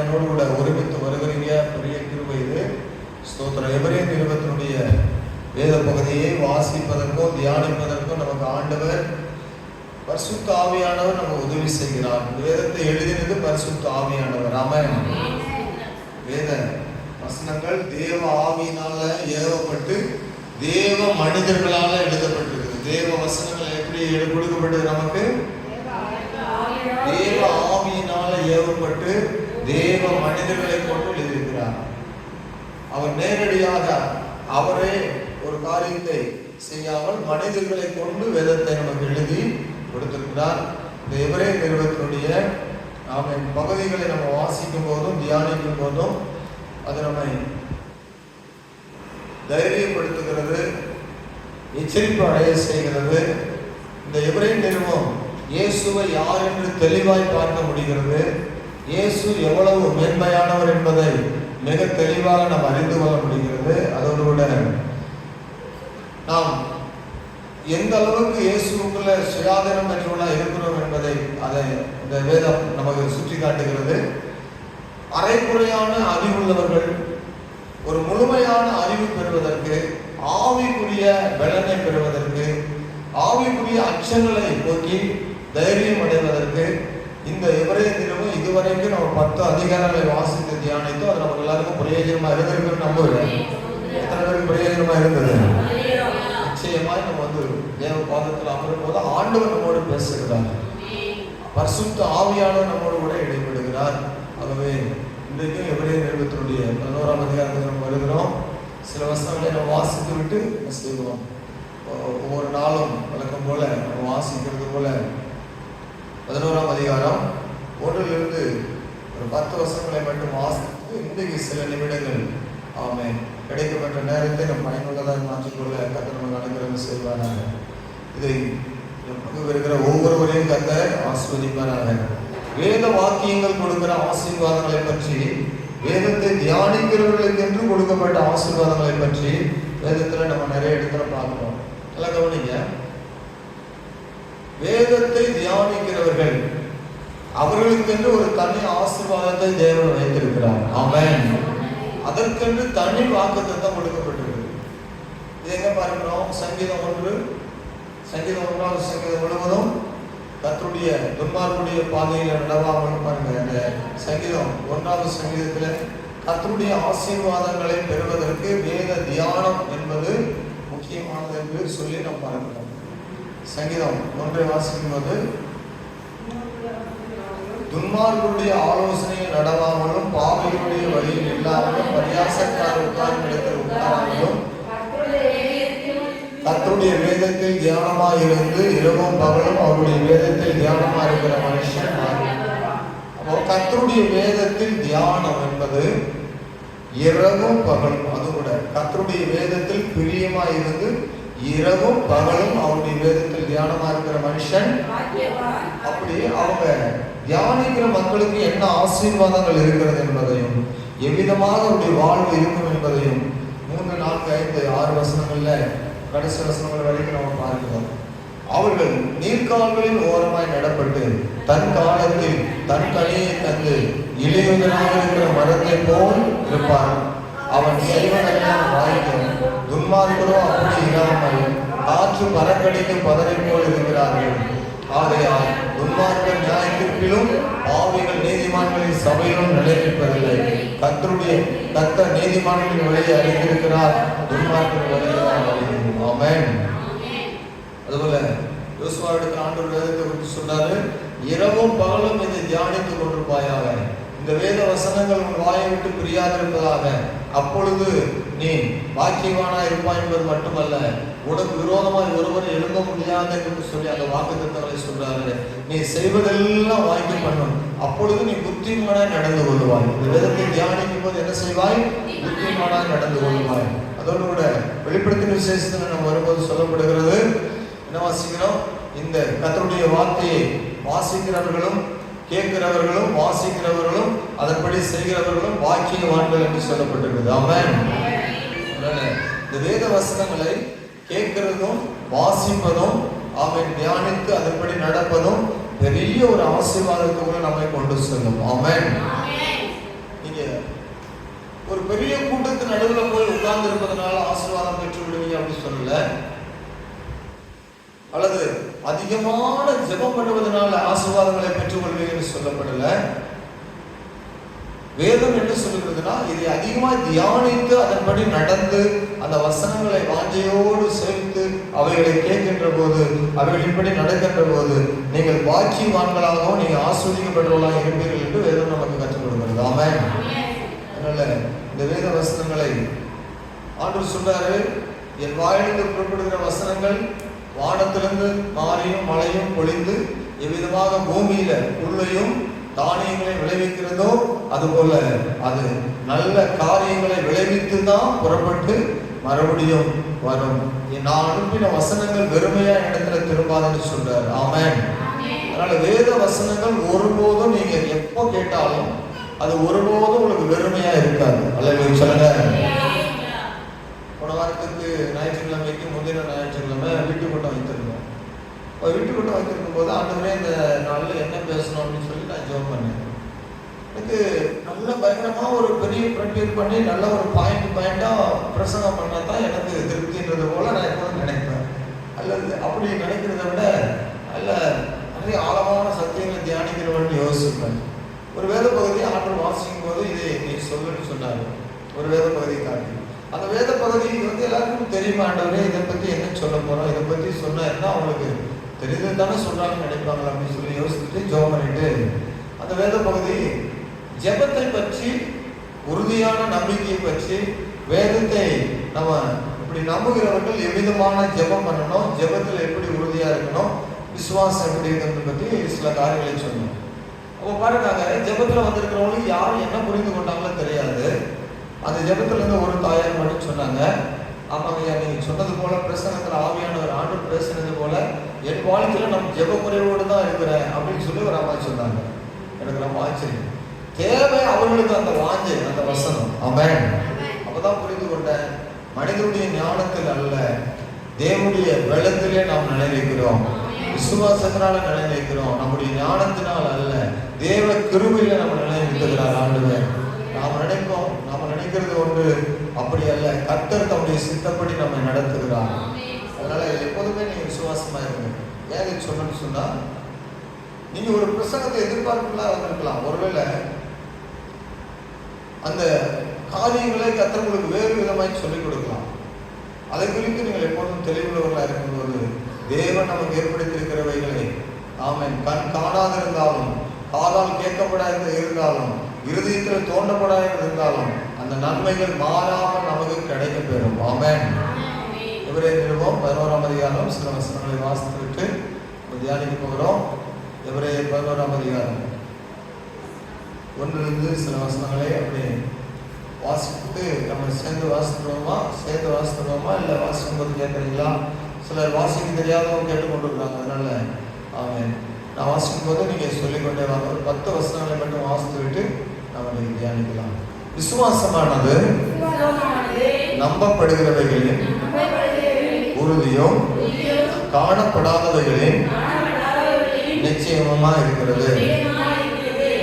என்னோடு கூட ஒருமித்து வருகிறீங்க. பெரிய கிருபை இது. ஸ்தோத்திரம். எபிரேய நிருபத்தினுடைய வேத பகுதியை வாசிப்பதற்கும் தியானிப்பதற்கும் நமக்கு ஆண்டவர் பரிசுத்த ஆவியானவர் நமக்கு உதவி செய்கிறார். வேதத்தை எழுதினது பரிசுத்த ஆவியானவர். ஆமென். வேத வசனங்கள் தேவ ஆவியினால ஏவப்பட்டு தேவ மனிதர்களால எழுதப்பட்டிருக்கு. தேவ வசனங்கள் எப்படி கொடுக்கப்பட்டது? நமக்கு தேவ ஆவியினால ஏவப்பட்டு தேவ மனிதர்களை கொண்டு எழுதியிருக்கிறார். அவர் நேரடியாக அவரே ஒரு காரியத்தை செய்யாமல் மனிதர்களை கொண்டு வேதத்தை நமக்கு எழுதி கொடுத்திருக்கிறார். இந்த எபிரேய நிருபத்தினுடைய பகுதிகளை நம்ம வாசிக்கும் போதும் தியானிக்கும் போதும் அது நம்மை தைரியப்படுத்துகிறது, எச்சரிப்பு அடைய செய்கிறது. இந்த எபிரேய நிருபம் இயேசுவை யார் என்று தெளிவாய் பார்க்க முடிகிறது. இயேசு எவ்வளவு மேன்மையானவர் என்பதை மிக தெளிவாக நாம் அறிந்து கொள்ள முடிகிறது. அதோடு கூட நாம் எந்த அளவுக்கு இயேசுக்குள்ள சுயாதீனம் பெற்றவர்களாக இருக்கிறோம் என்பதை அதை இந்த வேதம் நமக்கு சுற்றி காட்டுகிறது. அரைக்குறையான அறிவுள்ளவர்கள் ஒரு முழுமையான அறிவு பெறுவதற்கு, ஆவிக்குரிய பலனை பெறுவதற்கு, ஆவிக்குரிய அச்சங்களை போக்கி தைரியம் அடைவதற்கு இந்த எபிரேய நிருபம் இதுவரைக்கும் நம்ம 10 அதிகாரங்களை வாசித்து தியானித்தோம். அது நமக்கு எல்லாருக்கும் பிரயோஜனமா இருந்திருக்குன்னு நம்புகிறேன். எத்தனை பேருக்கு பிரயோஜனமா இருந்தது? நிச்சயமாய் நம்ம தேவ பாதத்தில் அமரும் போது ஆண்டவர் நம்மோடு பேசுகிறார். பரிசுத்த ஆவியானவர் நம்மோடு கூட இடைபடுகிறார். ஆகவே இன்றைக்கும் எபிரேய நிருபத்தினுடைய 11ஆம் அதிகாரத்தில் நம்ம வருகிறோம். சில வசனங்களை நம்ம வாசித்து விட்டு செய்வோம். ஒவ்வொரு நாளும் வழக்கம் போல நம்ம வாசிக்கிறது போல 11ஆம் அதிகாரம் 1லிருந்து ஒரு 10 வசனங்களை மட்டும் வாசித்து இன்றைக்கு சில நிமிடங்கள் ஆமென் கிடைக்கப்பட்ட நேரத்தை நம் பயனுள்ளதாக மாற்றிக்கொள்ள கர்த்தர் நமக்கு அனுகிரகம் செய்வாராக. இதை இருக்கிற ஒவ்வொருவரையும் கர்த்தர் ஆசீர்வதிப்பாராக. வேத வாக்கியங்கள் கொடுக்கிற ஆசீர்வாதங்களை பற்றி, வேதத்தை தியானிக்கிறவர்களுக்கு என்று கொடுக்கப்பட்ட ஆசீர்வாதங்களை பற்றி வேதத்துல நம்ம நிறைய இடத்துல பார்க்கிறோம். எல்லாம் கவனிங்க. வேதத்தை தியானிக்கிறவர்கள் அவர்களுக்கென்று ஒரு தனி ஆசீர்வாதத்தை தேவன் வைத்திருக்கிறார். ஆமென். அதற்கென்று தனி வாக்குத்தத்தம் கொடுக்கப்பட்டிருக்கு. இது எங்க பார்க்கிறோம்? சங்கீதம் 1 சங்கீதம் முழுவதும் கர்த்தருடைய துன்மார்க்குடைய பாதையில நடவாமல் பாருங்க. இந்த சங்கீதம் 1வது சங்கீதத்துல கர்த்தருடைய ஆசீர்வாதங்களை பெறுவதற்கு வேத தியானம் என்பது முக்கியமானது என்று சொல்லி நாம் பார்க்கிறோம். சங்கீதம் 1 வாசிக்கும் போது துன்மார்க்குடைய ஆலோசனையில் நடவாமலும் பாவிகளுடைய வழியில் இல்லாமலும் பரியாசக்கார உட்கார்ந்த இடத்தில் உட்காராமலும் கர்த்தருடைய வேதத்தில் தியானமாக இருந்து இரவும் பகலும் அவருடைய வேதத்தில் தியானமாக இருக்கிற மனுஷன். அப்போ கர்த்தருடைய வேதத்தில் தியானம் என்பது இரவும் பகலும், அது கூட கர்த்தருடைய வேதத்தில் பிரியமாக இருந்து இரவும் பகலும் அவருடைய வேதத்தில் தியானமா இருக்கிற மனுஷன். அப்படி அவங்க தியானிக்கிற மக்களுக்கு என்ன ஆசீர்வாதங்கள் இருக்கிறது என்பதையும், எவ்விதமாக அவருடைய வாழ்வு இருக்கும் என்பதையும் 3, 4, 5, 6 வசனங்கள்ல கடைசி வசனங்கள் வரைக்கும் நம்ம பார்க்கிறோம். அவர்கள் நீர்க்கால்களின் ஓரமாய் நடப்பட்டு தன் காலத்தில் தன் கனியை தந்து இளையுதனாக இருக்கிற மரத்தை போல் இருப்பார். அவன் செய்வதெல்லாம் வாய்க்கும். துன்மார்க்கரோ அப்படி இல்லாமல் காற்று பறக்கடிக்கும் பதரை போல் இருக்கிறார்கள். ஆகையால் துன்மார்க்கர் நியாயத்திற்கிலும் பாவிகள் நீதிமான்களின் சபையிலும் நிலைநிற்பதில்லை. கர்த்தர் நீதிமான்களின் வழியை அறிந்திருக்கிறார், துன்மார்க்கர் வழியை அறிந்திருக்கிறார். ஆமென். அதுபோல யோசுவாவுக்கு ஆண்டவர் வேதத்தை குறித்து சொன்னாரு, இரவும் பகலும் இதை தியானித்துக் கொண்டிருப்பாயாக. இந்த வேத வசனங்கள் உன் வாயை விட்டு பிரியாதிருப்பதாக. அப்பொழுது நீ பாக்கியவானா இருப்பாய் என்பது மட்டுமல்ல, உனக்கு விரோதமாய் ஒருவரை எழும்ப முடியாது என்று சொல்லி அந்த வாக்குத்தத்தங்களை சொல்றாரு. நீ செய்வதெல்லாம் வாய்க்கு பண்ணும். அப்பொழுது நீ புத்திமானாய் நடந்து கொள்வாய். இந்த வேதத்தை தியானிக்கும் போது என்ன செய்வாய்? புத்திமானாய் நடந்து கொள்வாய். அதோடு கூட வெளிப்படுத்தின விசேஷத்தில் நம்ம வரும்போது சொல்லப்படுகிறது, என்ன வாசிக்கிறோம்? இந்த கர்த்தருடைய வார்த்தையை வாசிக்கிறவர்களும் கேட்கிறவர்களும் வாசிக்கிறவர்களும் அதன்படி செய்கிறவர்களும் பாக்கியவான்கள் என்று சொல்லப்பட்டிருக்கிறது. ஆமென். இந்த வேத வசனங்களை கேட்கிறதும் வாசிப்பதும் ஆமென் தியானித்து அதன்படி நடப்பதும் பெரிய ஒரு ஆசீர்வாதத்துக்குள்ள நம்மை கொண்டு செல்லும். ஆமென். பெரிய கூட்டத்தின் நடுவில் போய் உட்கார்ந்து இருப்பதனால ஆசீர்வாதம் பெற்று விடுவீங்க அப்படின்னு சொல்லல, அல்லது அதிகமான ஜெபம் பண்ணுவதனால ஆசீர்வாதங்களை பெற்றுக் கொள்வீங்கன்னு சொல்லப்படல. வேதம் என்ன சொல்லுகிறதுனா, இதை அதிகமாக தியானித்து அதன்படி நடந்து அந்த வசனங்களை வாஞ்சையோடு சேர்த்து அவைகளை கேட்கின்ற போது, அவைகளின்படி நடக்கின்ற போது நீங்கள் பாக்கியவான்களாகவும் நீங்கள் ஆஸ்வதிக்கப்பட்டவர்களாக இருப்பீர்கள் என்று வேதம் நமக்கு கற்றுக் கொடுக்கிறது. ஆமென். அதனால இந்த வேத வசனங்களை ஆண்டவர் சொல்றாரு, என் வாயிலிருந்து புறப்படுகிற வசனங்கள் வானத்திலிருந்து மாரியும் மழையும் பொழிந்து எவ்விதமாக பூமியில புல்லையும் தானியங்களை விளைவிக்கிறதோ அதுபோல அது நல்ல காரியங்களை விளைவித்து தான் புறப்பட்டு மறுபடியும் வரும். நான் அனுப்பின வசனங்கள் வெறுமையா இடத்துல திரும்பாதுன்னு சொல்றாரு. ஆமென். அதனால வேத வசனங்கள் ஒருபோதும் நீங்க எப்போ கேட்டாலும் அது ஒருபோதும் உங்களுக்கு வெறுமையா இருக்காது. அல்லேலூயா சொல்லுங்க. போன வாரத்துக்கு ஞாயிற்றுக்கிழமைக்கு முந்தின ஞாயிற்றுக்கிழமை வீட்டுக்கூட்டம் வைத்திருந்தோம். வீட்டுக்கூட்டம் வைத்திருக்கும் போது ஆண்டவரே இந்த நாளில் என்ன பேசணும் அப்படின்னு சொல்லி நான் ஜெபம் பண்ணேன். எனக்கு நல்ல பயங்கரமாக ஒரு பெரிய ப்ரிப்பேர் பண்ணி நல்ல ஒரு பாயிண்டாக பிரசங்கம் பண்ணால் தான் எனக்கு திருப்தின்றது போல நான் எப்போதும் நினைப்பேன். அல்லது அப்படி நினைக்கிறத விட நல்ல நிறைய ஆழமான சத்தியங்களை தியானிக்கிறவன்னு யோசிப்பேன். ஒரு வேத பகுதியை ஆண்டவர் வாசிக்கும் போது இதை நீ சொல்லுன்னு சொன்னார். ஒரு வேத பகுதியை காட்டி அந்த வேத பகுதி எல்லாருக்கும் தெரியுமா, ஆண்டவரே இதை பற்றி என்ன சொல்ல போகிறோம், இதை பற்றி சொன்னால் என்ன அவங்களுக்கு தெரிஞ்சது தானே சொல்கிறாங்கன்னு நினைப்பாங்களா அப்படின்னு சொல்லி யோசிச்சுட்டு ஜெபம் பண்ணிட்டு அந்த வேத பகுதி ஜெபத்தை பற்றி, உறுதியான நம்பிக்கையை பற்றி, வேதத்தை நம்ம இப்படி நம்புகிறவர்கள் எவ்விதமான ஜெபம் பண்ணணும், ஜெபத்தில் எப்படி உறுதியாக இருக்கணும், விசுவாசம் எப்படி இருக்கிறது பற்றி சில காரியங்களை சொன்னோம். அப்போ பாருங்க, ஜெபத்தில் வந்திருக்கிறவங்களுக்கு யாரும் என்ன புரிந்து கொண்டாங்களோ தெரியாது. அந்த ஜெபத்திலேருந்து ஒரு தாயார் மட்டும் சொன்னாங்க, ஆமாங்க நீங்கள் சொன்னது போல பிரசங்கத்தில் ஆவியானவர் ஆண்டு பேசுனது போல என் வாழ்க்கையில் நம்ம ஜெப குறைவோடு தான் இருக்கிறேன் அப்படின்னு சொல்லி ஒரு அம்மா சொன்னாங்க. எனக்கு ரொம்ப ஆச்சரியம். தேவை அவர்களுக்கு அந்த வாஞ்சை, அந்த வசனம். ஆமென். அப்பதான் புரிந்து கொண்டேன், மனிதனுடைய ஞானத்தில் அல்ல தேவனுடைய வெள்ளத்திலே நாம் நிலைநிற்கிறோம், விசுவாசத்தினால நிலைநிற்கிறோம், நம்முடைய ஞானத்தினால் அல்ல தேவ கிருபையில நம்ம நிலைநிறுத்துகிறார் ஆண்டவர். நாம் நினைப்போம், நம்ம நினைக்கிறது ஒன்று, அப்படி அல்ல. கர்த்தர் தம்முடைய சித்தப்படி நம்மை நடத்துகிறார். அதனால எப்போதுமே நீங்க விசுவாசமா இருங்க. ஏன் இது சொன்னு சொன்னா, நீங்க ஒரு பிரசங்கத்தை எதிர்பார்க்கலாம் வந்திருக்கலாம். ஒருவேளை அந்த காரியங்களை கர்த்தர் உங்களுக்கு வேறு விதமாய் சொல்லிக் கொடுக்கலாம். அதை குறித்து நீங்கள் எப்போதும் தெளிவுள்ளவர்களாக இருக்கும்போது தேவன் நமக்கு ஏற்படுத்தியிருக்கிறவைகளை ஆமென் கண் காணாதிருந்தாலும் காதால் கேட்கப்படாத இருந்தாலும் இருதயத்தில் தோன்றப்படாத இருந்தாலும் அந்த நன்மைகள் மாறாமல் நமக்கு கிடைக்க பெறும். ஆமென். எபிரேயர் நிருபம் 11ஆம் அதிகாரம் சில வசனங்களை வாசித்துவிட்டு தியானிக்க போகிறோம். எபிரேயர் 11ஆம் அதிகாரம் 1 சில வசனங்களை அப்படி வாசித்து நம்ம சேர்ந்து வாசித்துருவோமா இல்லை வாசிக்கும் போது கேட்குறீங்களா? சிலர் வாசிக்க தெரியாதவங்க கேட்டுக்கொண்டிருக்காங்க. அதனால ஆமென். நான் வாசிக்கும் போது நீங்கள் சொல்லிக்கொண்டே வாங்க. ஒரு 10 வசனங்களை மட்டும் வாசித்து விட்டு நம்ம நீங்கள் தியானிக்கலாம். விசுவாசமானது நம்பப்படுகிறவைகளின் உறுதியும் காணப்படாதவைகளின் நிச்சயமா இருக்கிறது.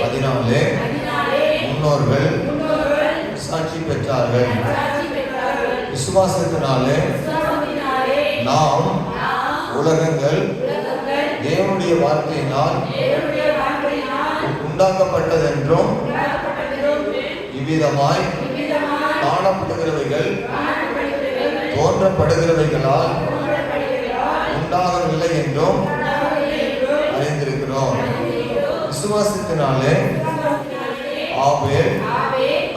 அதனாலே முன்னோர்கள் சாட்சி பெற்றார்கள். விசுவாசத்தினாலே நாம் உலகங்கள் தேவனுடைய வார்த்தையினால் உண்டாக்கப்பட்டதென்றும் இவ்விதமாய் காணப்படுகிறவைகள் தோன்றப்படுகிறவைகளால் உண்டாகவில்லை என்றும் அறிந்திருக்கிறோம். விசுவாசத்தினாலே ஆபேல்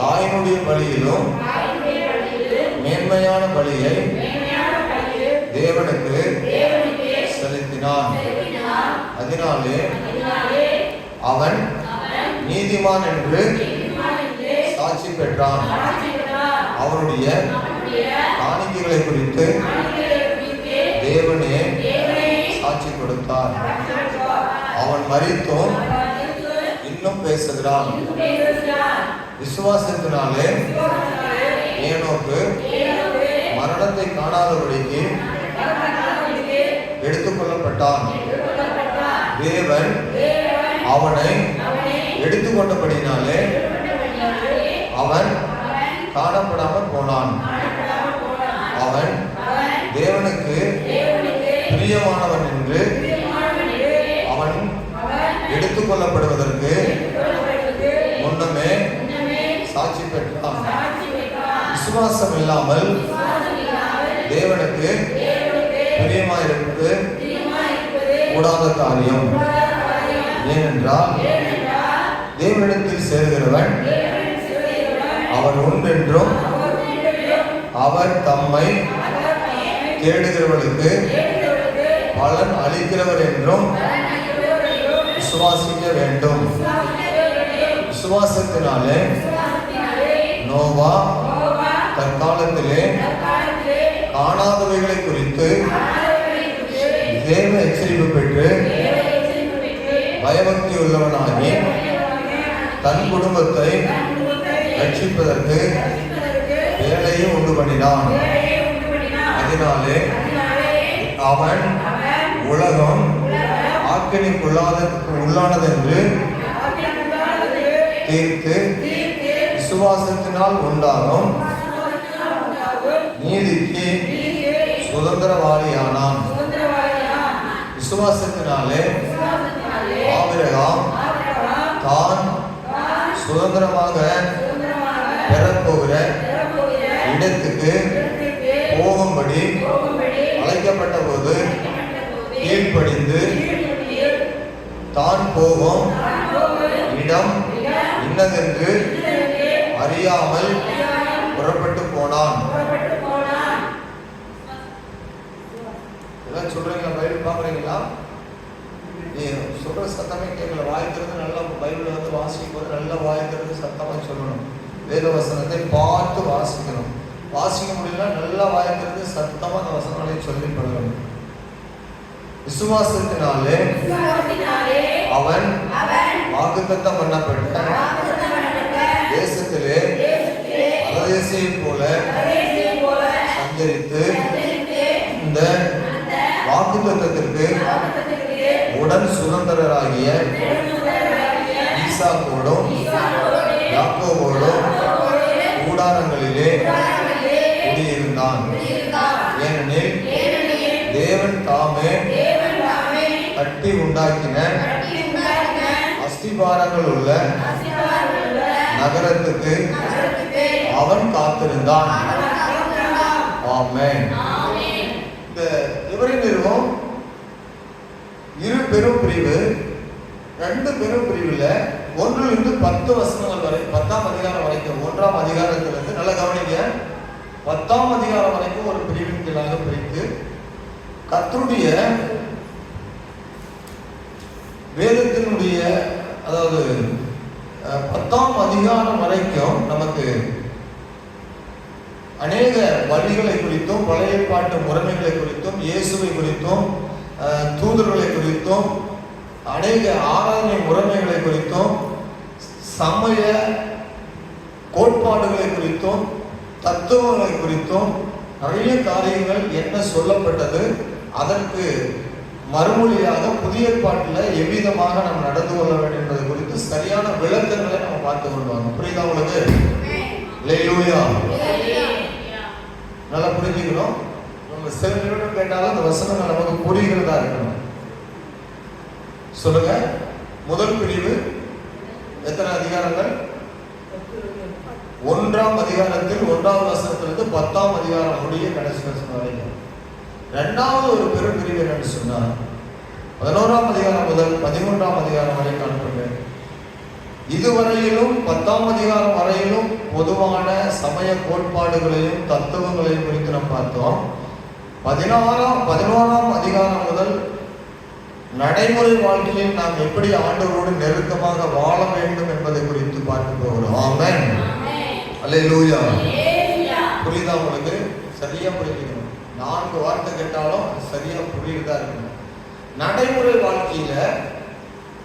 தாயினுடைய பலியிலும் மேன்மையான பலியை தேவனுக்கு செலுத்தினான். அதனாலே அவன் நீதிமான் என்று சாட்சி பெற்றான். அவனுடைய காணிக்கைகளை குறித்து தேவனே சாட்சி கொடுத்தார். அவன் மரித்தும் இன்னும் பேசுகிறான். விசுவாசத்தினாலே ஏனோக்கு மரணத்தை காணாதபடிக்கு எடுத்துக்கொள்ளப்பட்டான். தேவன் அவனை எடுத்துக்கொண்டபடினாலே அவன் காணப்படாமல் போனான். அவன் தேவனுக்கு பிரியமானவன் என்று அவன் எடுத்துக்கொள்ளப்படுவதற்கு முன்னமே சாட்சி பெற்றான். விசுவாசம் இல்லாமல் தேவனுக்கு பிரியமாயிருப்பது கூடாத காரியம். ஏனென்றால் தேவனிடத்தில் சேர்கிறவன் அவர் ஒன்றென்றும் அவர் தம்மை தேடுகிறவர்களுக்கு பலன் அளிக்கிறவர் என்றும் விசுவாசிக்க வேண்டும். விசுவாசத்தினாலே நோவா தற்காலத்திலே காணாதவைகளை குறித்து தேவ எச்சரிப்பு பெற்று பயபக்தி உள்ளவனாகி தன் குடும்பத்தை ரட்சிப்பதற்கு வேலையை உண்டு பண்ணினான். அதனாலே அவன் உலகம் ஆக்கினைக்குள்ளானதென்று தீர்த்து விசுவாசத்தினால் உண்டாகும் நீதிக்கு சுதந்திரவாளியானான். விசுவாசத்தினாலே ஆபிரகாம் தான் சுதந்திரமாக பெறப்போகிற இடத்துக்கு போகும்படி அழைக்கப்பட்ட போது கீழ்ப்படிந்து தான் போகும் இடம் இன்னதென்று அறியாமல் புறப்பட்டு போனான். எல்லாம் சொல்றீங்களா? பைபிள் பாக்குறீங்களா? நீ சொல்ற சத்தமே கேட்கல. வாய்க்கிறது நல்லா பைபிள் வந்து வாசிக்கும் போது நல்லா வாய்க்கிறது சத்தமா சொல்லணும். வேத வசனத்தை பார்த்து வாசிக்கணும். வாசிக்க முடியல நல்லா வாய்க்கிறது சத்தமா அந்த வசனங்களை சொல்லி பழகணும். விசுவாசத்தினாலே அவன் வாக்குத்தத்தம் பண்ணப்பட்ட தேசத்திலே பரதேசியை போல சஞ்சரித்து இந்த வாக்குத்தத்தத்திற்கு உடன் சுதந்திரராகிய ஈசாக்கோடும் யாக்கோபோடும் கூடாரங்களிலே குடியிருந்தான். ஏனெனில் தேவன் தாமே கட்டி உண்டாக்கின அஸ்திபாரங்கள் உள்ள நகரத்துக்கு அவன் காத்திருந்தான். ஆமென். இந்த எபிரேயர் நிருபம் இரு பெரும் பிரிவு, 2 பெரும் பிரிவுல 1 to 10 வசனங்கள் வரை, 10ஆம் அதிகாரம் வரைக்கும், 1ஆம் அதிகாரத்திலிருந்து நல்ல கவனிங்க, 10ஆம் அதிகாரம் வரைக்கும் ஒரு பிரிவின் கீழாக பிரித்து கர்த்தருடைய வேதத்தினுடைய, அதாவது 10ஆம் அதிகாரம் வரைக்கும் நமக்கு அநேக வழிகளை குறித்தும் பழைய ஏற்பாட்டு முறைமைகளை குறித்தும் இயேசுவை குறித்தும் தூதர்களை குறித்தும் அநேக ஆராதனை முறைமைகளை குறித்தும் சமய கோட்பாடுகளை குறித்தும் தத்துவங்களை குறித்தும் நிறைய காரியங்கள் என்ன சொல்லப்பட்டது, அதற்கு மறுமொழியாக புதிய ஏற்பாட்டில் எவ்விதமாக நாம் நடந்து கொள்ள வேண்டும் என்பது குறித்து சரியான விளக்கங்களை நம்ம பார்த்து கொள்வாங்க. புரியுதா உங்களுக்கு? அல்லேலூயா. நல்லா புரிஞ்சுக்கணும். நம்ம சில நிமிடம் கேட்டாலும் அந்த வசனங்கள் நமக்கு புரிகிறதா இருக்கணும். சொல்லுங்க. முதல் பிரிவு எத்தனை அதிகாரங்கள்? 1ஆம் அதிகாரத்தில் 1ஆவது வசனத்திலிருந்து 10ஆம் அதிகாரம் முடிய கடைசி வசனம் வரைக்கும். 2வது ஒரு பெரும் பிரிவு என்னன்னு சொன்னார், 11ஆம் அதிகாரம் முதல் 13ஆம் அதிகாரம் வரை காண்பீங்க. இதுவரையிலும் 10ஆம் அதிகாரம் வரையிலும் பொதுவான சமய கோட்பாடுகளையும் தத்துவங்களையும் குறித்து நாம் பார்த்தோம். 11ஆம் அதிகாரம் முதல் நடைமுறை வாழ்க்கையில் நாம் எப்படி ஆண்டவரோடு நெருக்கமாக வாழ வேண்டும் என்பதை குறித்து பார்க்க போகிறோம். ஆமென். அல்லேலூயா. புரியுதா உங்களுக்கு? சரியா புரிஞ்சுக்கணும். 4 வார்த்தை கேட்டாலும் சரியா புரியுதா இருக்கணும். நடைமுறை வாழ்க்கையில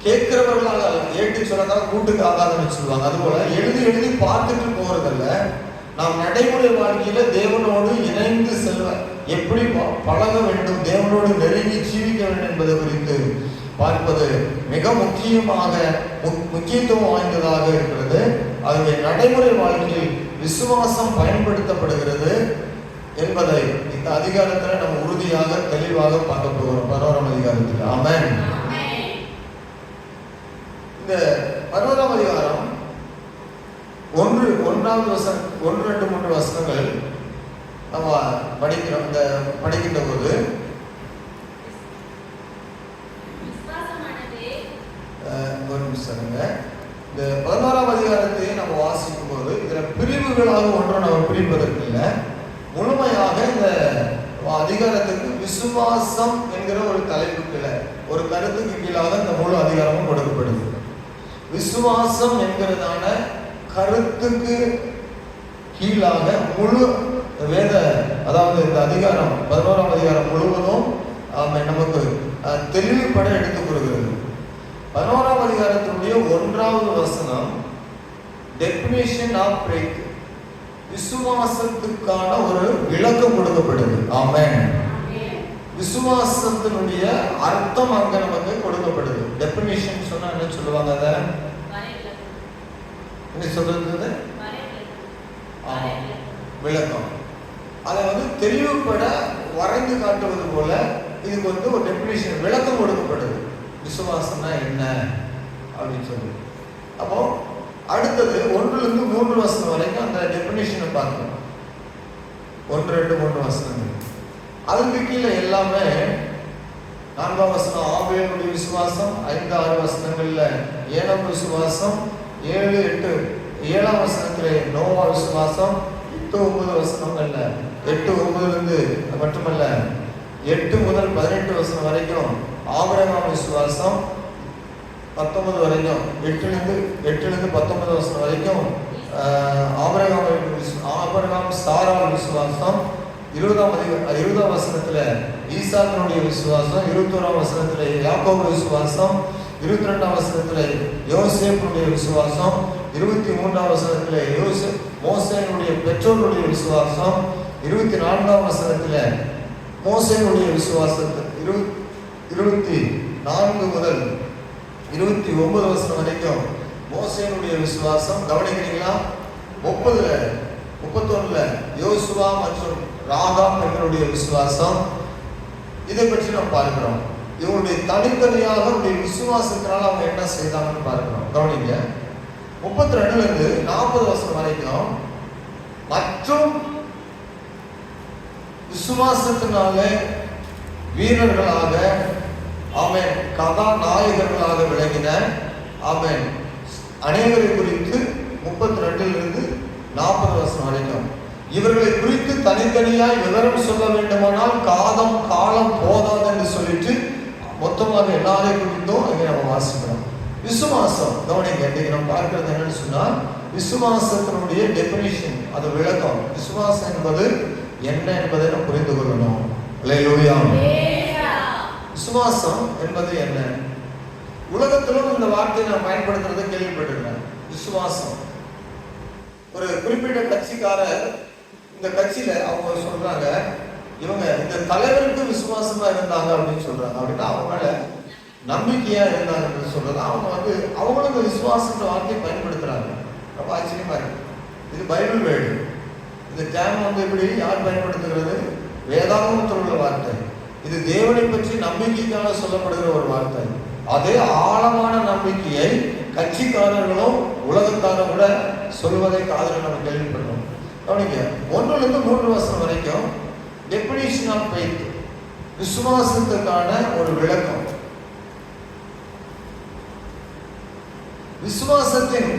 கேட்கிறவர்களால் ஏட்டு சொன்னதான் கூட்டுக்கு ஆகாதுன்னு சொல்லுவாங்க. அதுபோல எழுதி பார்த்துட்டு போறதில்ல. நாம் நடைமுறை வாழ்க்கையில தேவனோடு இணைந்து செல்வ எப்படி பழக வேண்டும், தேவனோடு நெருங்கி ஜீவிக்க வேண்டும் என்பது குறித்து பார்ப்பது மிக முக்கியத்துவம் வாய்ந்ததாக இருக்கிறது. ஆகவே நடைமுறை வாழ்க்கையில் விசுவாசம் பயன்படுத்தப்படுகிறது என்பதை இந்த அதிகாரத்தில் நம்ம உறுதியாக தெளிவாக பார்க்க போகிறோம் 11ஆம் அதிகாரத்தில். ஆமென். இந்த 11ஆம் அதிகாரம் 1 வசனம் 1, 2, 3 வசனங்கள் நம்ம படிக்கிறோம். இந்த படிக்கின்ற போது ஒரு நிமிஷங்க, இந்த 11ஆம் அதிகாரத்தை நம்ம வாசிக்கும் போது இதில் பிரிவுகளாக ஒன்றும் நம்ம பிரிப்பதற்கு இல்லை. முழுமையாக இந்த அதிகாரத்துக்கு விசுவாசம் என்கிற ஒரு தலைப்பு கீழே, ஒரு கருத்துக்கு கீழாக இந்த முழு அதிகாரமும் கொடுக்கப்படுது. விசுவாசம் என்கிறதான கருத்துக்கு கீழாக முழு வேத, அதாவது இந்த அதிகாரம் 11ஆம் அதிகாரம் முழுவதும் நமக்கு தெளிவுபட எடுத்துக் கொடுக்கிறது. 11ஆம் அதிகாரத்தினுடைய 1வது வசனம் டெபினிஷன் ஆஃப் ஃபெய்த், விசுவாசத்துக்கான ஒரு விளக்கம் கொடுக்கப்படுது. ஆமென். விசுவாசத்தினுடைய அர்த்தம் அங்க நமக்கு கொடுக்கப்படுது. டெபினிஷன் சொன்னா என்ன சொல்லுவாங்க? அத என்ன சொல்றது? விளக்கம். அதை தெளிவுபட வரைந்து காட்டுவது போல இதுக்கு ஒரு டெபினிஷன், விளக்கம் கொடுக்கப்படுது. விசுவாசம்னா என்ன அப்படின்னு சொல்லி. அப்போ அடுத்தது 1லிருந்து 3 வசனம் வரைக்கும் அந்த டெபினிஷனை பார்க்கணும். 1, 2, 3 வசனங்கள். அதுக்கு கீழே எல்லாமே 4ஆம் வசனம் ஆபேலுடைய விசுவாசம், 5, 6 வசனங்கள்ல ஏனோக்கு விசுவாசம், 7, 8, 7ஆம் வசனத்துல நோவா விசுவாசம், 8, 9 வசனங்கள்ல 8, 9லிருந்து மட்டுமல்ல 8 முதல் 18 வசனம் வரைக்கும் ஆபிரகாம் விசுவாசம், 19 வரைக்கும் 8லிருந்து 19 வசனம் வரைக்கும் ஆபிரகாம் சாராள் விசுவாசம், 20ஆம் வசனத்துல ஈசாக்கினுடைய விசுவாசம், 21ஆம் வசனத்துல யாக்கோபு விசுவாசம், 22ஆம் வசனத்துல யோசேப்புடைய விசுவாசம், 23ஆம் வசனத்துல மோசேனுடைய பெற்றோருடைய விசுவாசம், 24ஆம் வசனத்துல மோசேனுடைய விசுவாசத்தை 24 முதல் 29 வசனம் வரைக்கும் மோசேனுடைய விசுவாசம். கவனிக்கிறீங்களா? 31ல யோசுவா மற்றும் ராகாம் எங்களுடைய விசுவாசம். இதை பற்றி நாம் பார்க்கிறோம். இவங்களுடைய தனித்தனியாக விசுவாசத்தினால அவங்க என்ன செய்தாங்கன்னு பார்க்கிறோம். கவனிங்க, 32லிருந்து 40 வசனம் வரைக்கும் மற்றும் விசுவாசத்தினால வீரர்களாக ஆமென் கதாநாயகர்களாக விளங்கின ஆமென் அநேகரை குறித்து 32லிருந்து 40 வசனம் வரைக்கும் இவர்களை குறித்து தனித்தனியாய் விவரம் சொல்ல வேண்டுமானால் காலம் போதாது என்று சொல்லிட்டு மொத்தமாக எல்லாரையும் குறித்தும் இங்கே நம்ம வாசிக்கிறோம். விசுவாசம் கவனிங்க, இன்னைக்கு நம்ம பார்க்கிறது என்னன்னு சொன்னால் விசுவாசத்தினுடைய டெபினிஷன், அது விளக்கம். விசுவாசம் என்பது என்ன என்பதை நம்ம புரிந்து கொள்ளணும். அல்லேலூயா. விசுவாசம் என்பது என்ன? உலகத்திலும் இந்த வார்த்தையை நான் பயன்படுத்துறதை கேள்விப்பட்டிருக்கேன். விசுவாசம். ஒரு குறிப்பிட்ட கட்சிக்காரர், இந்த கட்சியில அவங்க சொல்றாங்க, இவங்க இந்த தலைவருக்கு விசுவாசமா இருந்தாங்க அப்படின்னு சொல்றாங்க. அப்படின்னா அவங்க மேல நம்பிக்கையா இருந்தாங்கன்னு சொல்றது. அவங்க அவங்களுக்கு விசுவாசன்ற வார்த்தையை பயன்படுத்துறாங்க. ரொம்ப ஆச்சரியமா இருக்கு. இது பைபிள் வேர்டு. இந்த டேம் எப்படி யார் பயன்படுத்துகிறது? வேதாகமத்தில் உள்ள வார்த்தை. இது தேவனை பற்றி நம்பிக்கைக்காக சொல்லப்படுகிற ஒரு வார்த்தை. அதே ஆழமான நம்பிக்கையை கட்சிக்காரர்களும் உலகத்தாரும் கூட சொல்வதை காதுல நம்ம கேள்விப்படுறோம். கவனிங்க, 1லிருந்து 3 வசனம் வரைக்கும் டெபினிஷன் ஆஃப் ஃபெய்த், விசுவாசத்துக்கான ஒரு விளக்கம். விசுவாசத்தின்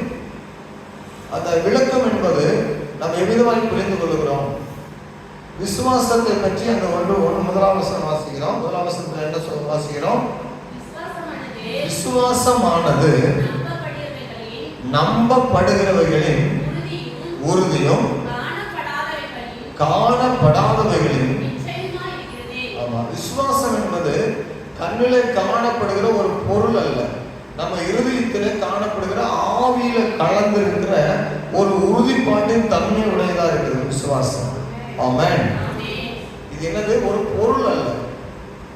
அந்த விளக்கம் என்பது நம்ம எவ்விதமாய் புரிந்து கொள்கிறோம். விசுவாசத்தை பற்றி அந்த 1 வசனம் வாசிக்கிறோம். 1 வசனத்துல என்ன சொல்ல வாசிக்கிறோம்? விசுவாசமானது நம்பப்படுகிறவைகளின் உறுதியும் காணப்படாதவைகளின். ஆமா, விசுவாசம் என்பது கண்ணிலே காணப்படுகிற ஒரு பொருள் அல்ல, நம்ம இருதயத்திலே காணப்படுகிற ஆவியில கலந்திருக்கிற ஒரு உறுதிப்பாட்டின் தன்மை உடையதா இருக்குது விசுவாசம். ஆமென். இது என்னது? ஒரு பொருள் அல்ல.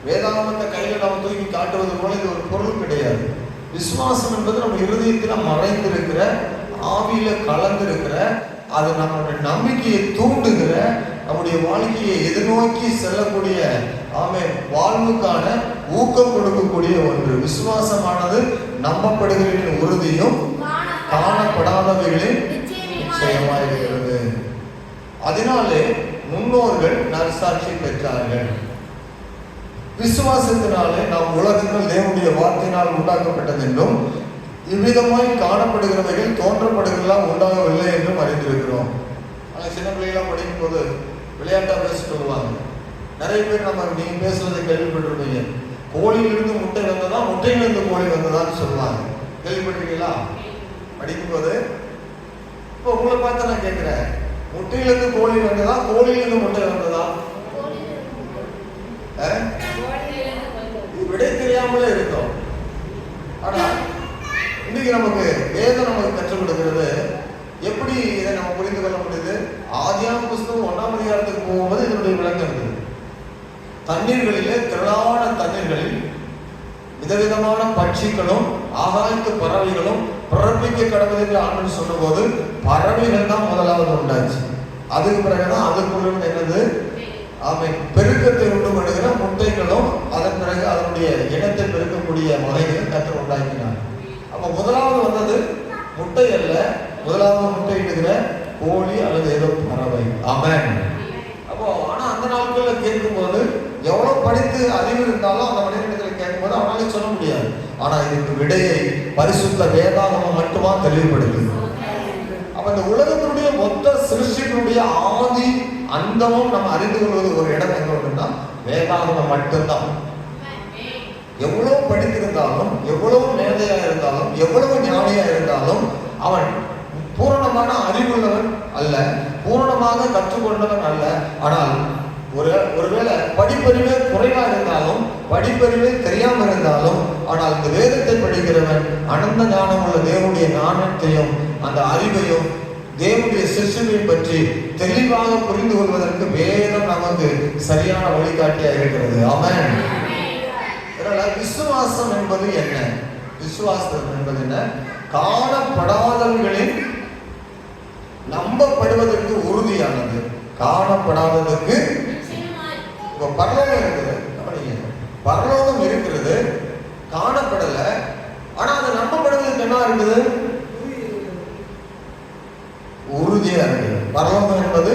வேதாகமத்தை கையில நம்ம தூக்கி காட்டுவது போல இது ஒரு பொருள் கிடையாது. விசுவாசம் என்பது நம்ம இருதயத்தில் மறைந்திருக்கிற ஆவியில கலந்திருக்கிற அது நம்மளுடைய நம்பிக்கையை தூண்டுகிற, நம்முடைய வாழ்க்கையை எதிர்நோக்கி செல்லக்கூடிய வாழ்வுக்கான ஊக்கம் கொடுக்கக்கூடிய ஒன்று. விசுவாசமானது நம்பப்படுகிறவர்களின் உறுதியும் காணப்படாதவைகளின் நிச்சயமாயிருக்கிறது. அதனாலே முன்னோர்கள் நற்சாட்சி பெற்றார்கள். விசுவாசத்தினாலே நாம் உலகங்கள் தேவனுடைய வார்த்தையினால் உண்டாக்கப்பட்டது என்றும் இவ்விதமாய் காணப்படுகிறவைகள் தோன்றப்படுகிறதெல்லாம் உண்டாகவில்லை என்றும் அறிந்திருக்கிறோம். சின்ன பிள்ளைகளாம் படிக்கும் போது விளையாட்டா பேச சொல்லுவாங்க. நிறைய பேர் நீங்க பேசுறதை கேள்விப்பட்டிருப்பீங்க. கோழியிலிருந்து முட்டை வந்ததா, முட்டையிலிருந்து கோழி வந்ததான்னு சொல்லுவாங்க. கேள்விப்பட்டிருக்கீங்களா? படிக்கும் போது இப்போ உங்களை பார்த்து நான் கேட்கிறேன், முட்டையிலிருந்து கோழி வந்ததா, கோழியிலிருந்து முட்டை வந்ததா? விடை தெரியாமலே இருக்கும். ஆனா இன்னைக்கு நமக்கு வேதம் நமக்கு கற்றுக் கொடுக்கிறது. எப்படி இதை நம்ம புரிந்து கொள்ள முடியுது? ஆதியாகம புஸ்தகம் 1ஆம் அதிகாரத்துக்கு போகும்போது இதனுடைய விளக்கம் இருக்குது. தண்ணீர்களிலே, திரளான தண்ணீர்களில் விதவிதமான பட்சிகளும் ஆகாயத்து பறவைகளும் பிறப்பிக்க கடவுள் என்று ஆண்டு சொன்ன போது பறவைகள் தான் முதலாவது உண்டாச்சு. அதுக்கு பிறகுதான் அதுக்குள்ள என்னது பெருக்கத்தை உண்டு பண்ணுகிற முட்டைகளும், அதன் பிறகு அதனுடைய இனத்தை பெருக்கக்கூடிய வகைகளை கற்று உண்டாக்கினார். அப்ப முதலாவது வந்தது முட்டை அல்ல, முதலாவது முட்டை இடுகிற கோழி அல்லது ஏதோ பறவை. ஆமென். அப்போ ஆனா அந்த நாட்கள்ல கேட்கும்போது எவ்வளவு படித்து அறிவு இருந்தாலும் அந்த மனிதனிடத்தில் கேட்கும்போது அவனால சொல்ல முடியாது. ஆனா இதுக்கு விடையை பரிசுத்த வேதாகமம் மட்டுமா தெளிவுபடுத்துது. அப்ப இந்த உலகத்தினுடைய மொத்த சிருஷ்டிகளுடைய ஆதி அந்தமும் நம்ம அறிந்து கொள்வது ஒரு இடம் எங்க ஒன்றுன்னா வேதாகமம் மட்டும்தான். எவ்வளவு படித்திருந்தாலும், எவ்வளவு மேதையா இருந்தாலும், எவ்வளவு ஞானியா இருந்தாலும் அவன் பூரணமான அறிவுள்ளவன் அல்ல, பூரணமாக கற்றுக்கொண்டவன் அல்ல. ஆனால் ஒருவேளை படிப்பறிவே குறைவா இருந்தாலும், படிப்பறிவே தெரியாம இருந்தாலும், ஆனால் இந்த வேதத்தை படிக்கிறவன் அனந்த ஞானம் உள்ள தேவனுடைய ஞானத்தையும் அந்த அறிவையும் தேவனுடைய சிருஷ்டியை பற்றி தெளிவாக புரிந்து கொள்வதற்கு வேதம் நமக்கு சரியான வழிகாட்டியா இருக்கிறது. ஆமென். விசுவாசம் என்பது என்ன? விசுவாசம் என்பது என்ன? காணப்படாதவர்களின் நம்பப்படுவதற்கு உறுதியானது, காணப்படாததற்கு. இப்போ பரலோகம் இருக்குது, பரலோகம் இருக்கிறது, காணப்படல. ஆனா அது நம்பப்படுவதற்கு என்ன இருக்குது? உறுதியா இருக்குது. பரலோகம் என்பது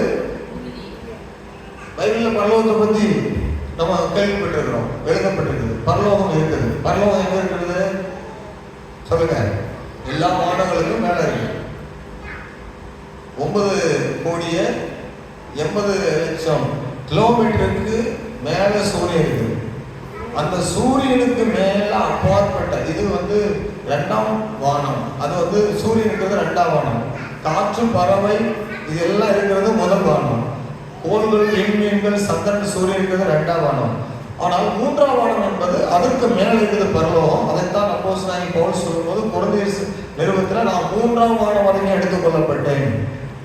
பைபிள்ல பரலோகத்தை பத்தி நம்ம கேள்விப்பட்டிருக்கிறோம், எழுதப்பட்டிருக்குது. பரலோகம் இருக்குது. பரலோகம் எங்க இருக்கிறது சொல்லுங்க? எல்லா வானங்களுக்கும் மேல இருக்கு. 9,80,00,000 கிலோமீட்டருக்கு மேல சூரியன் இருக்குது. அந்த சூரியனுக்கு மேல அப்பாற்பட்ட இது 2ஆம் வானம். அது சூரியனுக்கு 2ஆம் வானம். காற்று, பறவை இது எல்லாம் இருக்கிறது முதல் வானம். கோள்கள், விண்மீன்கள், சந்திரன், சூரியன் இருக்கிறது 2ஆம் வானம். ஆனால் 3ஆம் வானம் என்பது அதற்கு மேல இருக்குது பரலோகம். அதைத்தான் அப்போஸ்தலனாகிய பவுல் சொல்லும்போது கொரிந்தியர் நிருபத்துல நான் 3ஆம் வானம் வரைக்கும் எடுத்துக் கொள்ளப்பட்டேன்.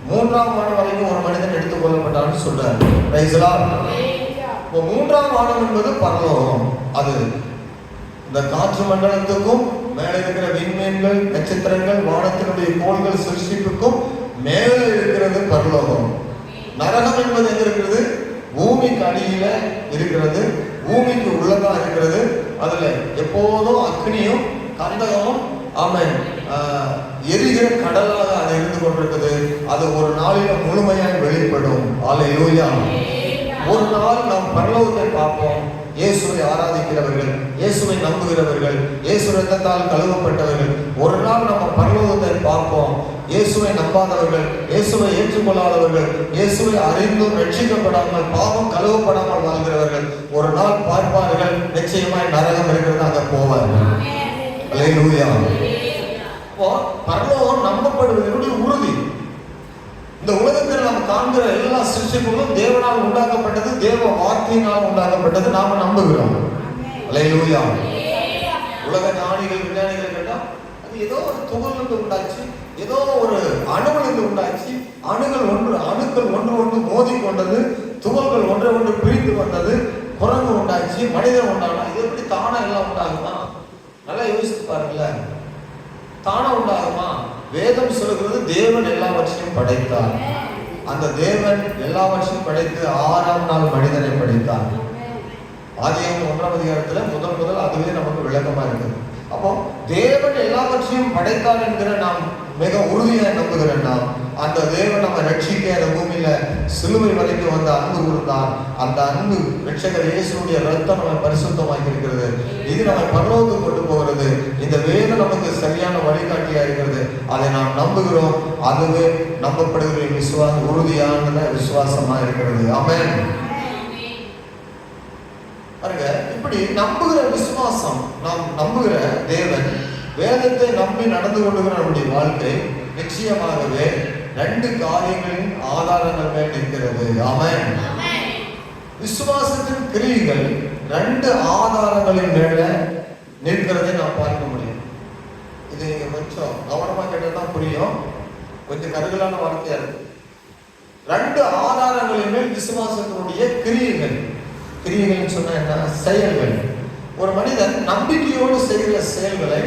3ஆம் வானம் வரைக்கும் ஒரு மனிதன் எடுத்துக் கொள்ளப்பட்டான்னு சொல்றாரு. Praise the Lord. 3ஆம் வானம் என்பது பரலோகம். அது இந்த காற்று மண்டலத்துக்கும் மேலே இருக்கிற விண்மீன்கள், நட்சத்திரங்கள், வானத்தினுடைய கோள்கள் சிருஷ்டிப்புக்கும் மேலே இருக்கிறது பரலோகம். நரகம் என்பது எங்க இருக்கிறது? பூமிக்கு அடியில இருக்கிறது, பூமிக்கு உள்ளதா இருக்கிறது. அதுல எப்போதும் அக்னியும் கந்தகமும் எரிகிற கடலாக அது இருந்து கொண்டிருக்குது. அது ஒரு நாளில முழுமையாக வெளிப்படும். அல்லேலூயா. ஒரு நாள் நாம் பரலோகத்தை பார்ப்போம். இயேசுவை ஆராதிக்கிறவர்கள், இயேசுவை நம்புகிறவர்கள், இயேசு ரத்தத்தால் கழுவப்பட்டவர்கள் ஒரு நாள் நம்ம பரலோகத்தை பார்ப்போம். இயேசுவை நம்பாதவர்கள், இயேசுவை ஏற்றுக்கொள்ளாதவர்கள், இயேசுவை அறிந்தும் ரட்சிக்கப்படாமல் பாவம் கழுவப்படாமல் வாழ்கிறவர்கள் ஒரு நாள் பார்ப்பார்கள். நிச்சயமாய் நரகம் இருக்கிறது, அங்க போவார்கள். அல்லேலூயா. பரலோகம் நம்பப்படுவதனுடைய உறுதி. இந்த உலகத்தில் நாம் காண்கிற எல்லா சிருஷ்டிகளும் தேவனால் உண்டாக்கப்பட்டது, தேவ வார்த்தையினால் உண்டாக்கப்பட்டது. நாம நம்புகிறோம். அல்லேலூயா. உலக ஞானிகள், விஞ்ஞானிகள் கேட்டா அது ஏதோ ஒரு துகளிலிருந்து உண்டாச்சு, ஏதோ ஒரு அணுவிலிருந்து உண்டாச்சு. அணுக்கள் ஒன்று மோதி கொண்டது, துகள்கள் ஒன்று பிரித்து வந்தது, குரங்கு உண்டாச்சு, மனிதன் உண்டானா. இது எப்படி தானா எல்லாம் உண்டாகுமா? நல்லா யோசித்து பாருங்களேன். தானா உண்டாகுமா? வேதம் சொல்லுகிறது தேவன் எல்லாவற்றையும் படைத்தார். அந்த தேவன் எல்லாவற்றையும் படைத்து 6ஆம் நாள் மனிதனை படைத்தார். ஆதியாகமம் 1ஆம் அதிகாரத்துல முதல் அதுவே நமக்கு விளக்கமா இருக்குது. அப்போ தேவன் எல்லாவற்றையும் படைத்தார் என்கிற நாம் மிக உறுதியாக நம்புகிறேன். நாம் அந்த தேவன் நம்ம ரட்சிக்க அந்த பூமியில சிலுவை வரைக்கும் வந்து அன்பு கூர்ந்தார். அந்த அன்பு ரட்சகர் இயேசுடைய ரத்தம் நம்மை பரிசுத்தமாக்கி இருக்கிறது. இது நம்மை பரலோகத்துக்கு கொண்டு போகிறது. இந்த வேதம் நமக்கு சரியான வழிகாட்டியா இருக்கிறது. அதை நாம் நம்புகிறோம். அதுவே நம்பப்படுகிற விசுவாசம், உறுதியான விசுவாசமா இருக்கிறது. ஆமென். பாருங்க, இப்படி நம்புகிற விசுவாசம், நாம் நம்புகிற தேவன், வேதத்தை நம்பி நடந்து கொள்ளுகிற நம்முடைய வாழ்க்கை நிச்சயமாகவே 2 காரியங்களின் ஆதாரங்கள் மேல் நிற்கிறது. ஆமென். விசுவாசத்தின் கிரியைகள் 2 ஆதாரங்களின் மேல நிற்கிறதை நாம் பார்க்க முடியும். இது நீங்க கொஞ்சம் கவனமா கேட்டதான் புரியும். கொஞ்சம் கருகலான வார்த்தையா இருக்கு. 2 ஆதாரங்களின் மேல் விசுவாசத்தினுடைய கிரியைகள். கிரியைகள் சொன்ன என்ன? செயல்கள். ஒரு மனிதன் நம்பிக்கையோடு செய்கிற செயல்களை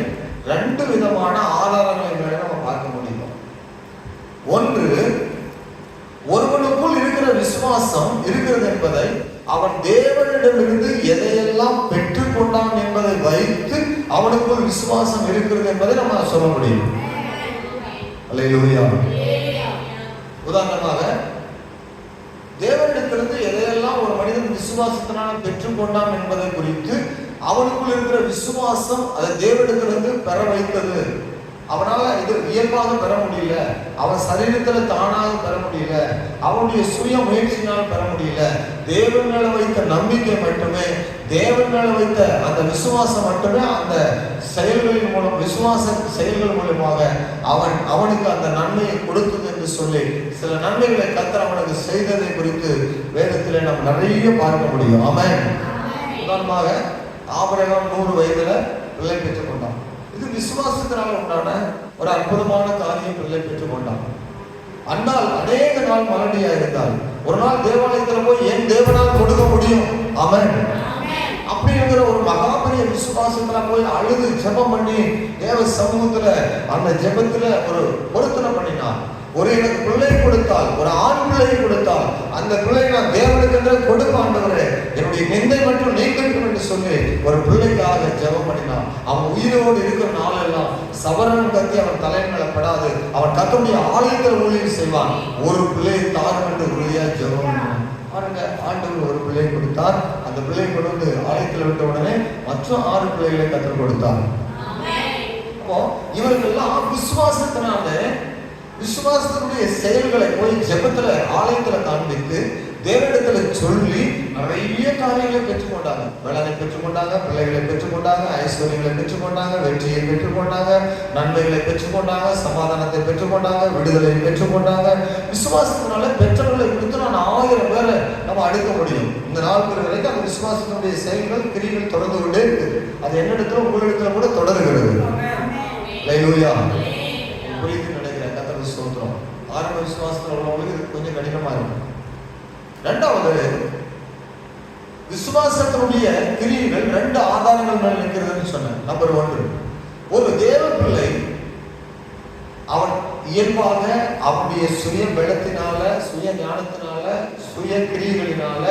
2 விதமான ஆதாரங்களின் மேல நம்ம பார்க்க முடியும். ஒன்று, ஒருவனுக்குள் இருக்கிற விசுவாசம் இருக்கிறது என்பதை அவன் தேவனிடமிருந்து எதையெல்லாம் பெற்றுக் கொண்டான் என்பதை வைத்து அவனுக்குள் விசுவாசம் இருக்கிறது என்பதை நம்ம சொல்ல முடியும். அல்லேலூயா. உதாரணமாக, தேவனிடத்திலிருந்து எதையெல்லாம் ஒரு மனிதன் விசுவாசத்தினால் பெற்றுக்கொண்டான் என்பதை குறித்து அவனுக்குள் இருக்கிற விசுவாசம் அதை தேவனிடத்திலிருந்து பெற வைத்தது. அவனால இது இயல்பாக பெற முடியல, அவன் சரீரத்துல தானாக பெற முடியல, அவனுடைய சுய முயற்சியினால் பெற முடியல. தேவன் மேல வைத்த நம்பிக்கை மட்டுமே, தேவன் மேல வைத்த அந்த விசுவாசம் மட்டுமே அந்த செயல்களின் மூலம், விசுவாச செயல்கள் மூலமாக அவனுக்கு அந்த நன்மையை கொடுத்தது என்று சொல்லி சில நன்மைகளை கர்த்தர் அவனுக்கு செய்ததை குறித்து வேதத்திலே நாம் நிறைய பார்க்க முடியும். ஆமென். உதாரணமாக, ஆபிரகாம் 100 வயதுல பிள்ளை பெற்றுக் கொண்டான். இது விசுவாசத்தினால் உண்டான ஒரு அற்புதமான காரியம். பிள்ளை பெற்றுக் கொண்டான். அன்னால் அநேக நாள் மலடியா இருந்தால் ஒரு நாள் தேவாலயத்துல போய் என் தேவனால் கொடுக்க முடியும். ஆமென். அப்படிங்கிற ஒரு மகாபரிய விசுவாசத்துல போய் அழுது ஜெபம் பண்ணி தேவ சமூகத்துல அந்த ஜெபத்துல ஒரு பொருத்தனை பண்ணினான். ஒரு எனக்கு பிள்ளை கொடுத்தால், ஒரு ஆண் பிள்ளையை கொடுத்தால், அந்த பிள்ளை நான் தேவனுக்கு என்று கொடுக்க ஆண்டவரே, என்னுடைய நிந்தை மட்டும் நீக்கட்டும் என்று சொல்லி ஒரு பிள்ளைக்காக ஜெபம் பண்ணினான். அவன் உயிரோடு இருக்கிற நாளெல்லாம் சவரன் கத்தி அவன் தலையின் மேல படாது. அவன் கர்த்தருடைய ஆலயத்தில் ஊழியம் செய்வான். ஒரு பிள்ளையை தாரும் என்று உறுதியா ஜெபம் பண்ணினான். பாருங்க, ஆண்டவர் ஒரு பிள்ளையை கொடுத்தார். அந்த பிள்ளையை கொண்டு வந்து ஆலயத்தில் விட்ட உடனே மற்ற 6 பிள்ளைகளை கர்த்தர் கொடுத்தார். அப்போ இவர்களெல்லாம் விசுவாசத்தினுடைய செயல்களை போய் ஜெபத்துல ஆலயத்துல காண்பித்து தேவனிடத்துல சொல்லி நிறைய காரியங்களை பெற்றுக்கொண்டாங்க. பலனை பெற்றுக்கொண்டாங்க, பிள்ளைகளை பெற்றுக்கொண்டாங்க, ஐஸ்வர்யங்களை பெற்றுக்கொண்டாங்க, வெற்றியை பெற்றுக்கொண்டாங்க, நன்மைகளை பெற்றுக்கொண்டாங்க, சமாதானத்தை பெற்றுக்கொண்டாங்க, விடுதலை பெற்றுக்கொண்டாங்க. விசுவாசத்தினால பெற்றவர்களை கொடுத்து நான் 1000 பேரை நம்ம அடுக்க முடியும். இந்த நாள் வரைக்கும் அந்த விசுவாசத்தினுடைய செயல்கள், கிரியைகள் தொடர்ந்து கொண்டே இருக்கு. அது என்னிடத்துல உங்களிடத்துல கூட தொடர்கிறது. அல்லேலூயா. புரியுது நினைக்கிறேன். கர்த்தருக்கு ஸ்தோத்திரம். ஆரம்ப விசுவாசத்தில் உள்ளவங்களுக்கு இது கொஞ்சம் கடினமா இருக்கும். 2வது, விசுவாசத்தினுடைய கிரியைகள் 2 ஆதாரங்கள் மேல் நிற்கிறதுன்னு சொன்னேன். நம்பர் 1, ஒரு தேவ பிள்ளை அவன் இயல்பாக அவனுடைய சுய பலத்தினால, சுய ஞானத்தினால, சுய கிரியைகளினால,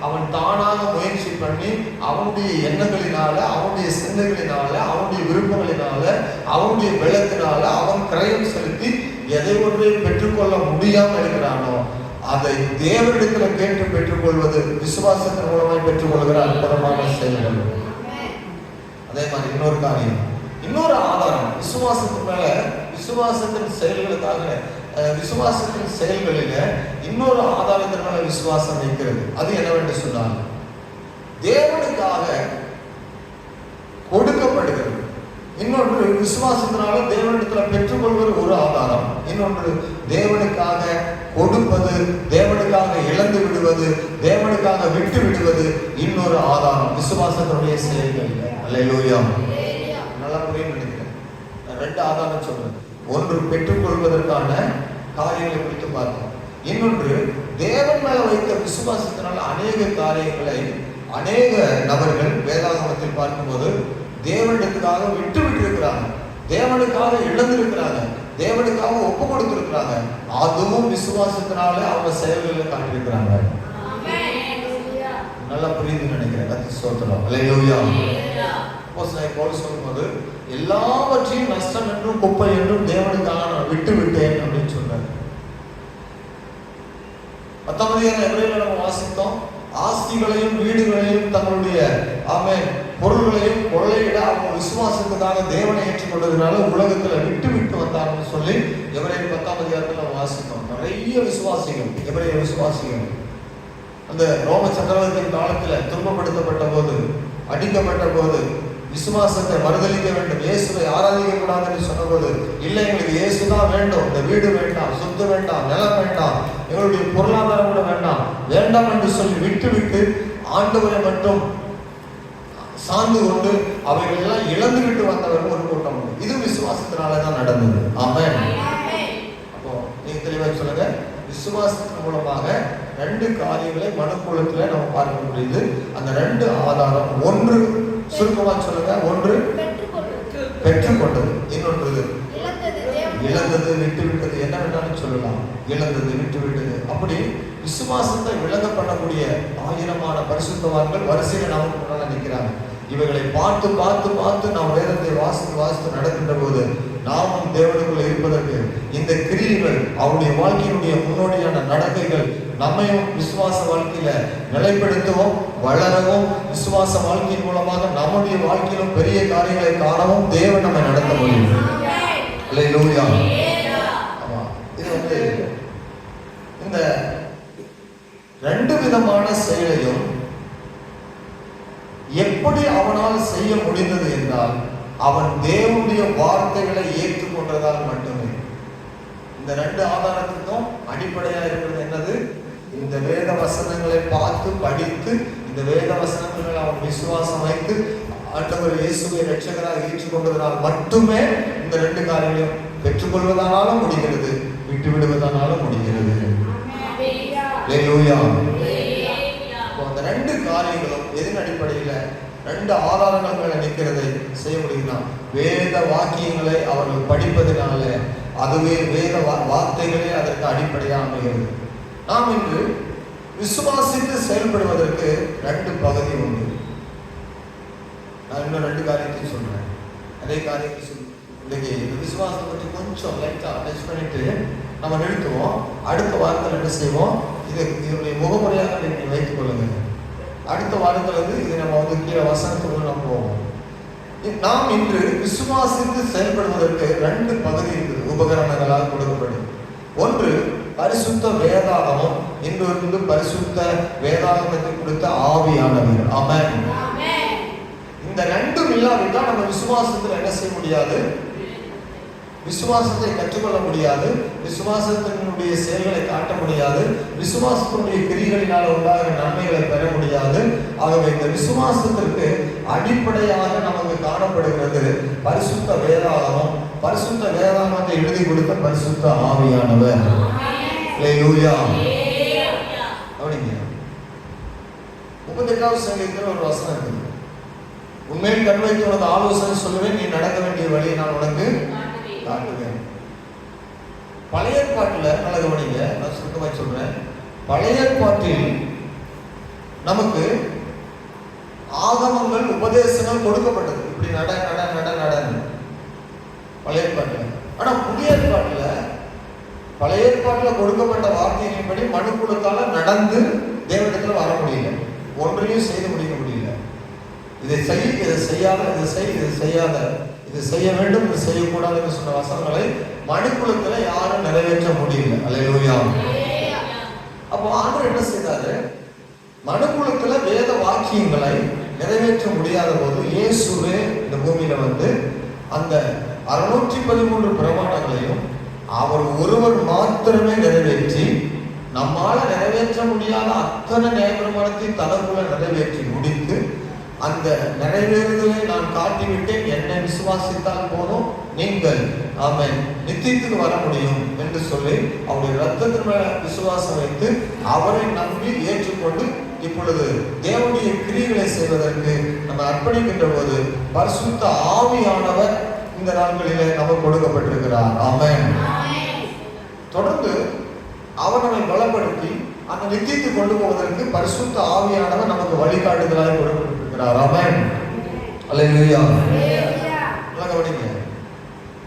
அவன் தானாக முயற்சி பண்ணி அவனுடைய எண்ணங்களினால, அவனுடைய சிந்தைகளினால, அவனுடைய விருப்பங்களினால, அவனுடைய பலத்தினால அவன் கிரயம் செலுத்தி எதை ஒன்றை பெற்றுக்கொள்ள முடியாமல் இருக்கிறானோ அதை தேவனிடத்தில் கேட்டு பெற்றுக்கொள்வது விசுவாசத்தின் மூலமாய் பெற்றுக்கொள்கிற அற்புதமான செயல்கள். அதே மாதிரி இன்னொரு காரியம், இன்னொரு ஆதாரம் விசுவாசத்தின் மேல, விசுவாசத்தின் செயல்களுக்காக, விசுவாசத்தின் செயல்களில இன்னொரு ஆதாரத்தின் மேல விசுவாசம் வைக்கிறது. அது என்னவென்று சொன்னால், தேவனுக்காக கொடுக்கப்படுகிறது. இன்னொன்று, விசுவாசத்தினால தேவனிடத்துல பெற்றுக்கொள்வது ஒரு ஆதாரம். இன்னொன்று, தேவனுக்காக கொடுப்பது, தேவனுக்காக இழந்து விடுவது, தேவனுக்காக விட்டு விடுவது இன்னொரு ஆதாரம். விசுவாசத்தினுடைய செயல்கள். அல்லேலூயா. நல்லா புரியும் நினைக்கிறேன். 2 ஆதாரம் சொல்றேன். ஒன்று, பெற்றுக்கொள்வதற்கான காரியங்களை குறித்து பார்த்தோம். இன்னொன்று, தேவன் மேல வைத்த விசுவாசத்தினால் அநேக காரியங்களை அநேக நபர்கள் வேதாகமத்தில் பார்க்கும்போது தேவனிடத்துக்காக விட்டு இருக்கிறாங்க, தேவனுக்காக இழந்திருக்கிறாங்க, தேவனுக்காக ஒப்பு கொடுத்திருக்கிறாங்க. அதுவும் விசுவாசத்தினாலே அவங்க செயல்களில் காட்டியிருக்கிறாங்க. நல்லா புரியுதுன்னு நினைக்கிறேன். கர்த்தருக்கு ஸ்தோத்திரம். அல்லேலூயா. அப்போஸ்தலனாகிய பவுல் சொல்லும்போது எல்லாவற்றையும் நஷ்டம் என்றும் குப்பை என்றும் தேவனுக்காக நான் விட்டு விட்டேன் அப்படின்னு சொன்னார். 19 எபிரேயர்ல நம்ம வாசித்தோம், ஆஸ்திகளையும் வீடுகளையும் தங்களுடைய பொருள்களையும் கொள்ளையிட அவங்க விசுவாசத்துக்காக தேவனை ஏற்றுக்கொண்டதுனால உலகத்துல விட்டு விட்டு வந்தாங்கன்னு சொல்லி எபிரேயர் 10 நம்ம வாசித்தோம். நிறைய விசுவாசிகள், எபிரேய விசுவாசிகள் அந்த ரோம சக்கரவர்த்தியின் காலத்துல துன்பப்படுத்தப்பட்ட போது, அடிக்கப்பட்ட போது விசுவாசத்தை மறுதலிக்க வேண்டும், இயேசுவை ஆராதிக்க கூடாது என்று சொன்ன போது, இல்லை எங்களுக்கு இயேசுதான் வேண்டும், இந்த வீடு வேண்டாம், சொத்து வேண்டாம், நிலம் வேண்டாம், எங்களுடைய பொருளாதாரம் கூட வேண்டாம், வேண்டாம் என்று சொல்லி விட்டு விட்டு ஆண்டவரை மட்டும் சார்ந்து கொண்டு அவைகள் எல்லாம் இழந்து விட்டு வந்தவர்கள் ஒரு கூட்டம். இது விசுவாசத்தினாலதான் நடந்தது. ஆமென். அப்போ நீங்க தெளிவா சொல்லுங்க, விசுவாசத்தின் மூலமாக 2 காரியங்களை மனுக்குலத்துல நம்ம பார்க்க முடியுது. அந்த 2 ஆதாரம், ஒன்று சுருக்கமா சொல்லுங்க, ஒன்று பெற்றுக்கொண்டது, இன்னொன்று இழந்தது, விட்டு விட்டது, என்ன வேண்டாலும் சொல்லலாம். இழந்தது, விட்டு விட்டது. அப்படி விசுவாசத்தை விளங்க பண்ணக்கூடிய ஆயிரமான பரிசுத்தவான்கள் வரிசையில நமக்கு முன்னால நிற்கிறாங்க. இவைகளை பார்த்து பார்த்து பார்த்து நாம் வேதத்தை வாசித்து நடக்கின்ற போது நாமும் தேவனுக்குள்ள இருப்பதற்கு இந்த கிரியைகள், அவருடைய வாழ்க்கையினுடைய முன்னோடியான நடக்கைகள் நம்மையும் விசுவாச வாழ்க்கையில நிலைப்படுத்தவும், வளரவும், விசுவாச வாழ்க்கையின் மூலமாக நம்முடைய வாழ்க்கையிலும் பெரிய காரியங்களை காணவும் தேவன் நம்மை நடத்த முடியும். அல்லேலூயா. ஆமா, இது இந்த 2 விதமான செயலையும் எப்படி அவனால் செய்ய முடிந்தது என்றால் அவன் தேவனுடைய வார்த்தைகளை ஏற்றுக்கொண்டதால் மட்டுமே. இந்த 2 ஆதாரத்துக்கும் அடிப்படையா இருக்கிறது என்னது? இந்த வேத வசனங்களை பார்த்து படித்து, இந்த வேத வசனங்களை அவன் விசுவாசம் வைத்து ஆண்டவர் இயேசுவை இரட்சகராக ஏற்றுக்கொண்டதனால் மட்டுமே இந்த 2 காரியங்களையும் பெற்றுக்கொள்வதானாலும் முடிகிறது, விட்டு விடுவதானாலும் முடிகிறது. அல்லேலூயா. அந்த 2 காரியங்களும் எதன் அடிப்படையில 2 ஆதாரங்கள் மேல நிற்கிறதை செய்ய முடியும்னா, வேத வாக்கியங்களை அவர்கள் படிப்பதனால, அதுவே வேத வார்த்தைகளே அதற்கு அடிப்படையாக அமைகிறது. நாம் இன்று விசுவாசித்து செயல்படுவதற்கு 2 பகுதி உண்டு. நான் இன்னும் 2 காரியத்தையும் சொல்றேன். அதே காரியத்தை இன்னைக்கு இந்த விசுவாசத்தை பற்றி கொஞ்சம் லைட்டா டச் பண்ணிட்டு நம்ம நிறுத்துவோம். அடுத்த வாரத்தில் என்ன செய்வோம், இதனுடைய முகமுறையாக நீங்கள் வைத்துக் கொள்ளுங்க. அடுத்த வாரத்தில் இது நம்ம கீழே வசனத்துக்குள்ள நம்ம போவோம். நாம் இன்று விசுவாசித்து செயல்படுவதற்கு 2 பகுதி இருக்குது, உபகரணங்களால் கொடுக்கப்படும். ஒன்று பரிசுத்த வேதாகமம், இன்னொரு பரிசுத்த வேதாகமத்தை கொடுத்த ஆவியானவர். ஆமென். இந்த 2 இல்லாவிட்டால் நம்ம விசுவாசத்தில் என்ன செய்ய முடியாது? விசுவாசத்தை கற்றுக்கொள்ள முடியாது, விசுவாசத்தினுடைய செயல்களை காட்ட முடியாது, விசுவாசத்தினுடைய கிரிகளினால் உண்டாகிற நன்மைகளை பெற முடியாது. ஆகவே இந்த விசுவாசத்திற்கு அடிப்படையாக நமக்கு காணப்படுகிறது பரிசுத்த வேதாகமம். பரிசுத்த வேதாகமத்தை எழுதி கொடுத்த பரிசுத்த ஆவியானவர். அல்லேலூயா. அப்படிங்க 38வது சங்கீதத்தில் ஒரு வசனம் இருக்குது, உண்மையில் கண் வைத்து உனக்கு ஆலோசனை சொல்லுவேன், நீ நடக்க வேண்டிய வழியை நான் உனக்கு காட்டுவேன். பழைய ஏற்பாட்டில் நல்ல கவனிங்க, நான் சுருக்கமாக சொல்றேன். பழைய ஏற்பாட்டில் நமக்கு ஆகமங்கள், உபதேசங்கள் கொடுக்கப்பட்டது, இப்படி நட நட நட நடன்னு பழைய ஏற்பாட்டில். ஆனா புதிய ஏற்பாட்டில், பழைய ஏற்பாட்டில் கொடுக்கப்பட்ட வார்த்தைகளின்படி மனுக்குலத்தால நடந்து தேவனிடத்தில் வர முடியல, ஒன்றையும் செய்து முடிக்க முடியல. இதை செய், இதை செய்யாத, இதை செய், இதை செய்யாத, இது செய்ய வேண்டும், இது செய்யக்கூடாது என்று சொன்ன வசனங்களை மனுக்குலத்தில் யாரும் நிறைவேற்ற முடியல. அல்லேலூயா. அப்போ ஆண்டவர் என்ன செய்தாரு? மனுக்குலத்தில் வேத வாக்கியங்களை நிறைவேற்ற முடியாத போது இயேசுவே இந்த பூமியில அந்த 613 பிரமாணங்களையும் அவர் ஒருவர் மாத்திரமே நிறைவேற்றி, நம்மால நிறைவேற்ற முடியாத அத்தனை நியாயப்பிரமாணத்தை தனக்குள்ள நிறைவேற்றி முடித்து, அந்த நிறைவேறுதலை நான் காட்டிவிட்டேன், என்னை விசுவாசித்தால் போதும், நீங்கள் ஆமென் நித்தியத்துக்கு வர முடியும் என்று சொல்லி அவருடைய இரத்தத்தின் மேல விசுவாசம் வைத்து அவரை நம்பி ஏற்றுக்கொண்டு இப்பொழுது தேவனுடைய கிரியைகளை செய்வதற்கு நம்ம அர்ப்பணிக்கின்ற போது பரிசுத்த ஆவியானவர் இந்த நாட்களிலே நமக்கு கொடுக்கப்பட்டிருக்கிறார். ஆமென். தொடர்ந்து அவர் நம்மை பலப்படுத்தி அந்த நித்தியத்தை கொண்டு போவதற்கு பரிசுத்த ஆவியானவர் நமக்கு வழிகாட்டுதலாக கொடுக்கப்பட்டிருக்கிறார். ஆமென். அல்லேலூயா. கவனிங்க,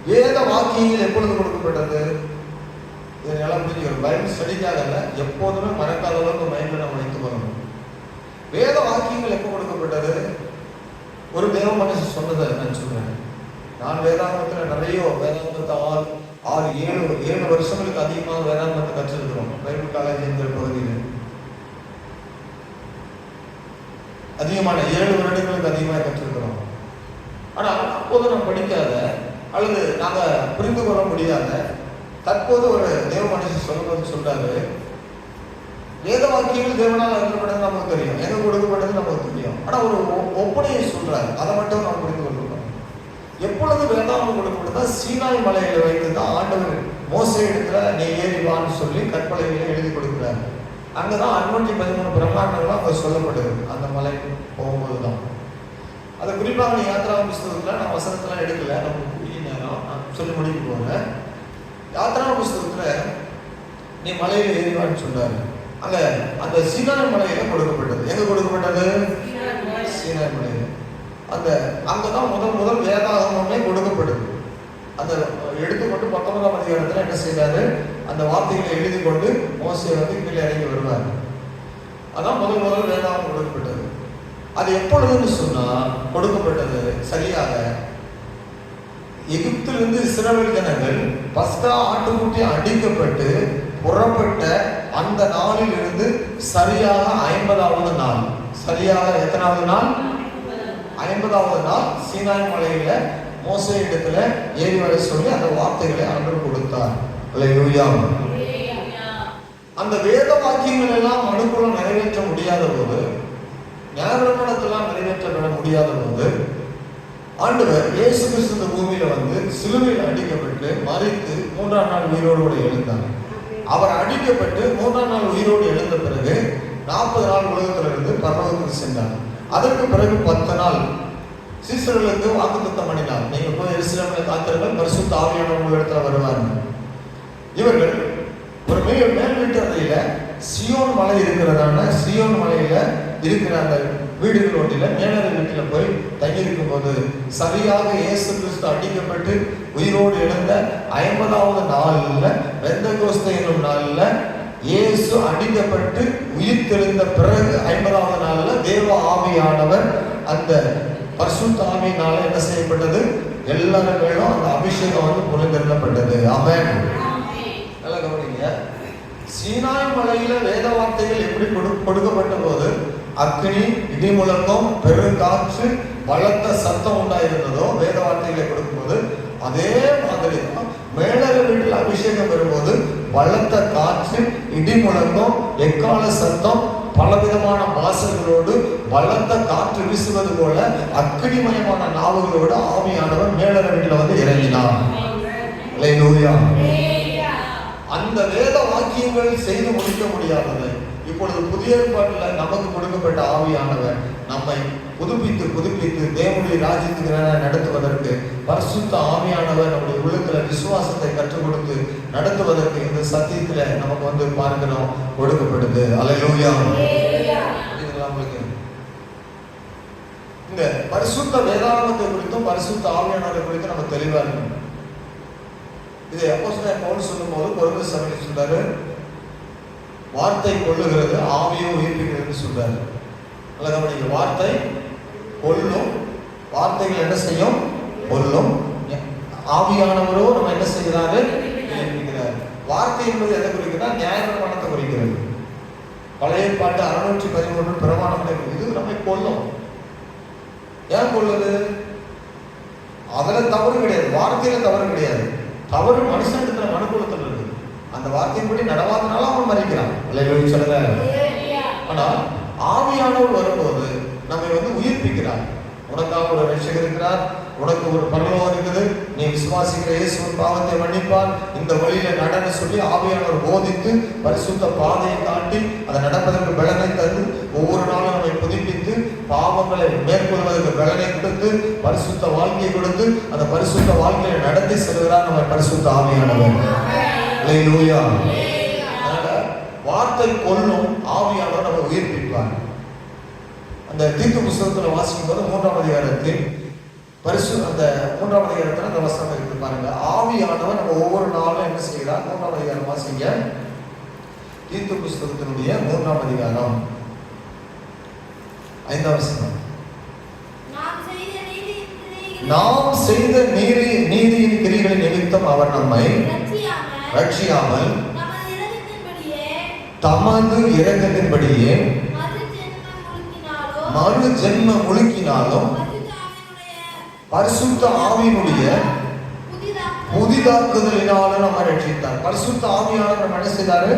வேத வாக்கியங்கள் எப்பொழுது கொடுக்கப்பட்டது? இதெல்லாம் புரிஞ்சு பைபிள் ஸ்டடிக்காக இல்லை, எப்போதுமே மறக்காத அளவுக்கு மைண்டில் நம்ம வைத்துக் கொள்ளணும். வேத வாக்கியங்கள் எப்போ கொடுக்கப்பட்டது? ஒரு தேவ மனுஷன் சொன்னதை நான் சொல்றேன். நான் வேதாந்தத்தில் நிறைய வேதாந்தத்தை 6-7 வருஷங்களுக்கு அதிகமாக வேதாந்தத்தை கற்றிருக்கிறோம். பைபிள் காலேஜ் என்கிற பகுதியில் அதிகமான 7 வருடங்களுக்கு அதிகமாக கற்றிருக்கிறோம். ஆனால் அப்போது நாம் படிக்காத அல்லது நாங்கள் புரிந்து கொள்ள முடியாத தற்போது ஒரு தேவ மனுஷன் சொல்லும்போது சொல்றாரு, வேத வாக்கியங்கள் தேவனால் அருளப்பட்டது நமக்கு தெரியும், எங்க கொடுக்கப்பட்டது நமக்கு தெரியும். ஆனால் ஒரு ஒப்பனையை சொல்றாரு, அதை மட்டும் நாம் புரிந்து கொள்கிறோம். எப்பொழுது வேதாகம் கொடுக்கப்பட்டதா? சீனாய் மலையில வைத்து தான் ஆண்டவர் மோசே இடத்துல நீ ஏறிவான்னு சொல்லி கற்பலையில எழுதி கொடுக்கிறாரு. அங்கதான் 613 பிரம்மாண்டங்களும் அங்க சொல்லப்படுது. அந்த மலை போகும்போது தான் அதை குறிப்பாக நீ யாத்ரா புஸ்தகத்துல நான் வசனத்தெல்லாம் எடுக்கல, நமக்கு கூடிய நேரம் நான் சொல்லி முடிக்க போறேன். யாத்ரா புஸ்தகத்துல நீ மலையில ஏறிவான்னு சொல்றாரு. அங்க அந்த சீனாய் மலையில கொடுக்கப்பட்டது. எங்க கொடுக்கப்பட்டது? சீனாய் மலையில. அந்த அங்கதான் முதல் வேதாகமே கொடுக்கப்படுது. அந்த எடுத்துக்கொண்டு 19ஆம் அதிகாரத்துல என்ன செய்தாரு? அந்த வார்த்தைகளை எழுதி கொண்டு மோசே கீழே இறங்கி வருவார். அதான் முதல் வேதாகம் கொடுக்கப்பட்டது. அது எப்பொழுதுன்னு சொன்னா கொடுக்கப்பட்டது சரியாக எகிப்திலிருந்து இஸ்ரவேல் ஜனங்கள் பஸ்கா ஆட்டுக்குட்டி அடிக்கப்பட்டு புறப்பட்ட அந்த நாளில் இருந்து சரியாக 50வது நாள், சரியாக எத்தனாவது நாள்? 50வது நாள் சீனாய் மலையில மோசே இடத்துல ஏறி வர சொல்லி அந்த வார்த்தைகளை ஆண்டவர் கொடுத்தார். அல்லேலூயா. அந்த வேத வாக்கியங்கள் எல்லாம் மனுக்குள்ள நிறைவேற்ற முடியாத போது, ஞானப்பிரமாணத்தெல்லாம் நிறைவேற்றப்பட முடியாத போது, ஆண்டவர் இயேசு கிறிஸ்து இந்த பூமியில சிலுவையில் அடிக்கப்பட்டு மரித்து 3ஆம் நாள் உயிரோடு கூட எழுந்தார். அவர் அடிக்கப்பட்டு 3ஆம் நாள் உயிரோடு எழுந்த பிறகு 40 நாள் உலகத்திலிருந்து பரலோகத்துக்கு சென்றார். அதற்கு பிறகு 10 நாள் சீசர்களுக்கு வாக்குத்தத்தம் பண்ணினார். நீங்க போய் எருசலேமில் காத்திருங்கள், பரிசுத்த ஆவியானவர் உங்கள் இடத்துல வருவார்கள். இவர்கள் ஒரு மேல் வீட்டு அறையில சியோன் மலை இருக்கிறதான சியோன் மலையில இருக்கிற அந்த வீடுகள் ஒன்றில மேலறை வீட்டில போய் தங்கியிருக்கும் போது சரியாக இயேசு கிறிஸ்து அடிக்கப்பட்டு உயிரோடு எழுந்த 50வது நாள்ல, பெந்தெகோஸ்தே என்னும் நாள்ல இயேசு அடிக்கப்பட்டு உயிர் தெளிந்த பிறகு 50வது நாள்ல தேவ ஆவியானவர் அந்த பரிசுத்த ஆவியினால என்ன செய்யப்பட்டது? எல்லாரும் மேலும் அந்த அபிஷேகம் புரிந்தெழுதப்பட்டது. ஆமென். நல்லா கவனிங்க. சீனாய் மலையில வேத வார்த்தைகள் எப்படி கொடுக்கப்பட்ட போது அக்னி, இடி முழக்கம், பெருங்காற்று, பலத்த சத்தம் உண்டாயிருந்ததோ வேத வார்த்தைகளை கொடுக்கும்போது, அதே மாதிரி தான் மேலறை வீட்டில் அபிஷேகம் வரும்போது பலத்த காற்று, இடி முழக்கம், எக்கால சத்தம், பலவிதமான வாசல்களோடு பலத்த காற்று வீசுவது போல அக்னிமயமான நாவுகளோடு ஆவியானவர் மேலறை வீட்டில் இறங்கினார். அல்லேலூயா. அந்த வேத வாக்கியங்கள் செய்து முடிக்க முடியாதது இப்பொழுது புதிய ஏற்பாட்டில் நமக்கு கொடுக்கப்பட்ட ஆவியானவர் நம்மை புதுப்பித்து தேவனுடைய ராஜ்யத்துக்கு நடத்துவதற்கு, பரிசுத்த ஆவியானவர் நம்முடைய உள்ளத்துல விசுவாசத்தை கற்றுக் கொடுத்து நடத்துவதற்கு இந்த சத்தியத்துல நமக்கு பார்க்கிறோம் கொடுக்கப்படுது. அல்லேலூயா. இந்த பரிசுத்த வேதாகமத்தை குறித்தும் பரிசுத்த ஆவியானவரை குறித்தும் நம்ம தெளிவா இருக்கணும். இதை அப்போஸ்தலன் பவுல் சொல்லும்போது கொரிந்தியர் சபையில் சொல்றாரு, வார்த்தை கொல்லுகிறது, ஆவியோ உயிர்ப்பிக்கிறது சொல்றாரு. அல்லது வார்த்தை கொல்லும், வார்த்தைகள் என்ன செய்யும்? கொல்லும். ஆவியானவரோ நம்ம என்ன செய்கிறாரு? உயிர்ப்பிக்கிறார். வார்த்தை என்பது எதை குறிக்கிறார்? நியாயப்பிரமாணத்தை குறிக்கிறது. பழைய ஏற்பாட்டு 613 பிரமாணம் இது நம்மை கொல்லும். ஏன் கொல்லுது? அதுல தவறு கிடையாது, வார்த்தையில தவறு கிடையாது. தவறு மனுஷனிடத்துல மனுக்குலத்தில் இருக்கு. அந்த வார்த்தையின்படி நடவாதனால அவன் மறிக்கிறான். சொல்லுங்க. ஆனா ஆவியானவர் வரும்போது நம்மை உயிர்ப்பிக்கிறார். உனக்காக ஒரு ரட்சகர் இருக்கிறார், உனக்கு ஒரு பரலோகம் இருக்குது, நீ விசுவாசிக்கிற இயேசுவின் பாவத்தை மன்னிப்பார், இந்த வழியில நடன்னு சொல்லி ஆவியானவர் போதித்து பரிசுத்த பாதையை காட்டி அதை நடப்பதற்கு பலனை தந்து ஒவ்வொரு நாளும் நம்மை புதுப்பித்து பாவங்களை மேற்கொள்வதற்கு பலனை கொடுத்து பரிசுத்த வாழ்க்கையை கொடுத்து அந்த பரிசுத்த வாழ்க்கையை நடத்தி செல்கிறார் நம்ம பரிசுத்த ஆவியானவர். அல்லேலூயா. அதனால வார்த்தை கொல்லும், ஆவியானவர் நம்ம உயிர்ப்பிப்பார். அந்த தீத்து புஸ்தகத்தில் வாசிக்கும் போது 3ஆம் அதிகாரத்தில் அந்த 3ஆம் அதிகாரத்தில் அந்த வசனம் இருக்கு பாருங்க. ஆவியானவர் நம்ம ஒவ்வொரு நாளும் என்ன செய்கிறார்? 3ஆம் அதிகாரம் வாசிங்க. தீத்து புஸ்தகத்தினுடைய 3ஆம் அதிகாரம் 5ஆம் வசனம். நாம் செய்த நீதியின் கிரிகளின் நிமித்தம் அவர் நம்மை ரட்சியாமல் தமது இரக்கத்தின்படியே மறு ஜென்ம முழுக்கினாலும் பரிசுத்த ஆவியினுடைய புதிதாக்குதலினாலும் நம்ம ரட்சித்தார். பரிசுத்த ஆவியானவர் நம்ம என்ன செய்தாரு?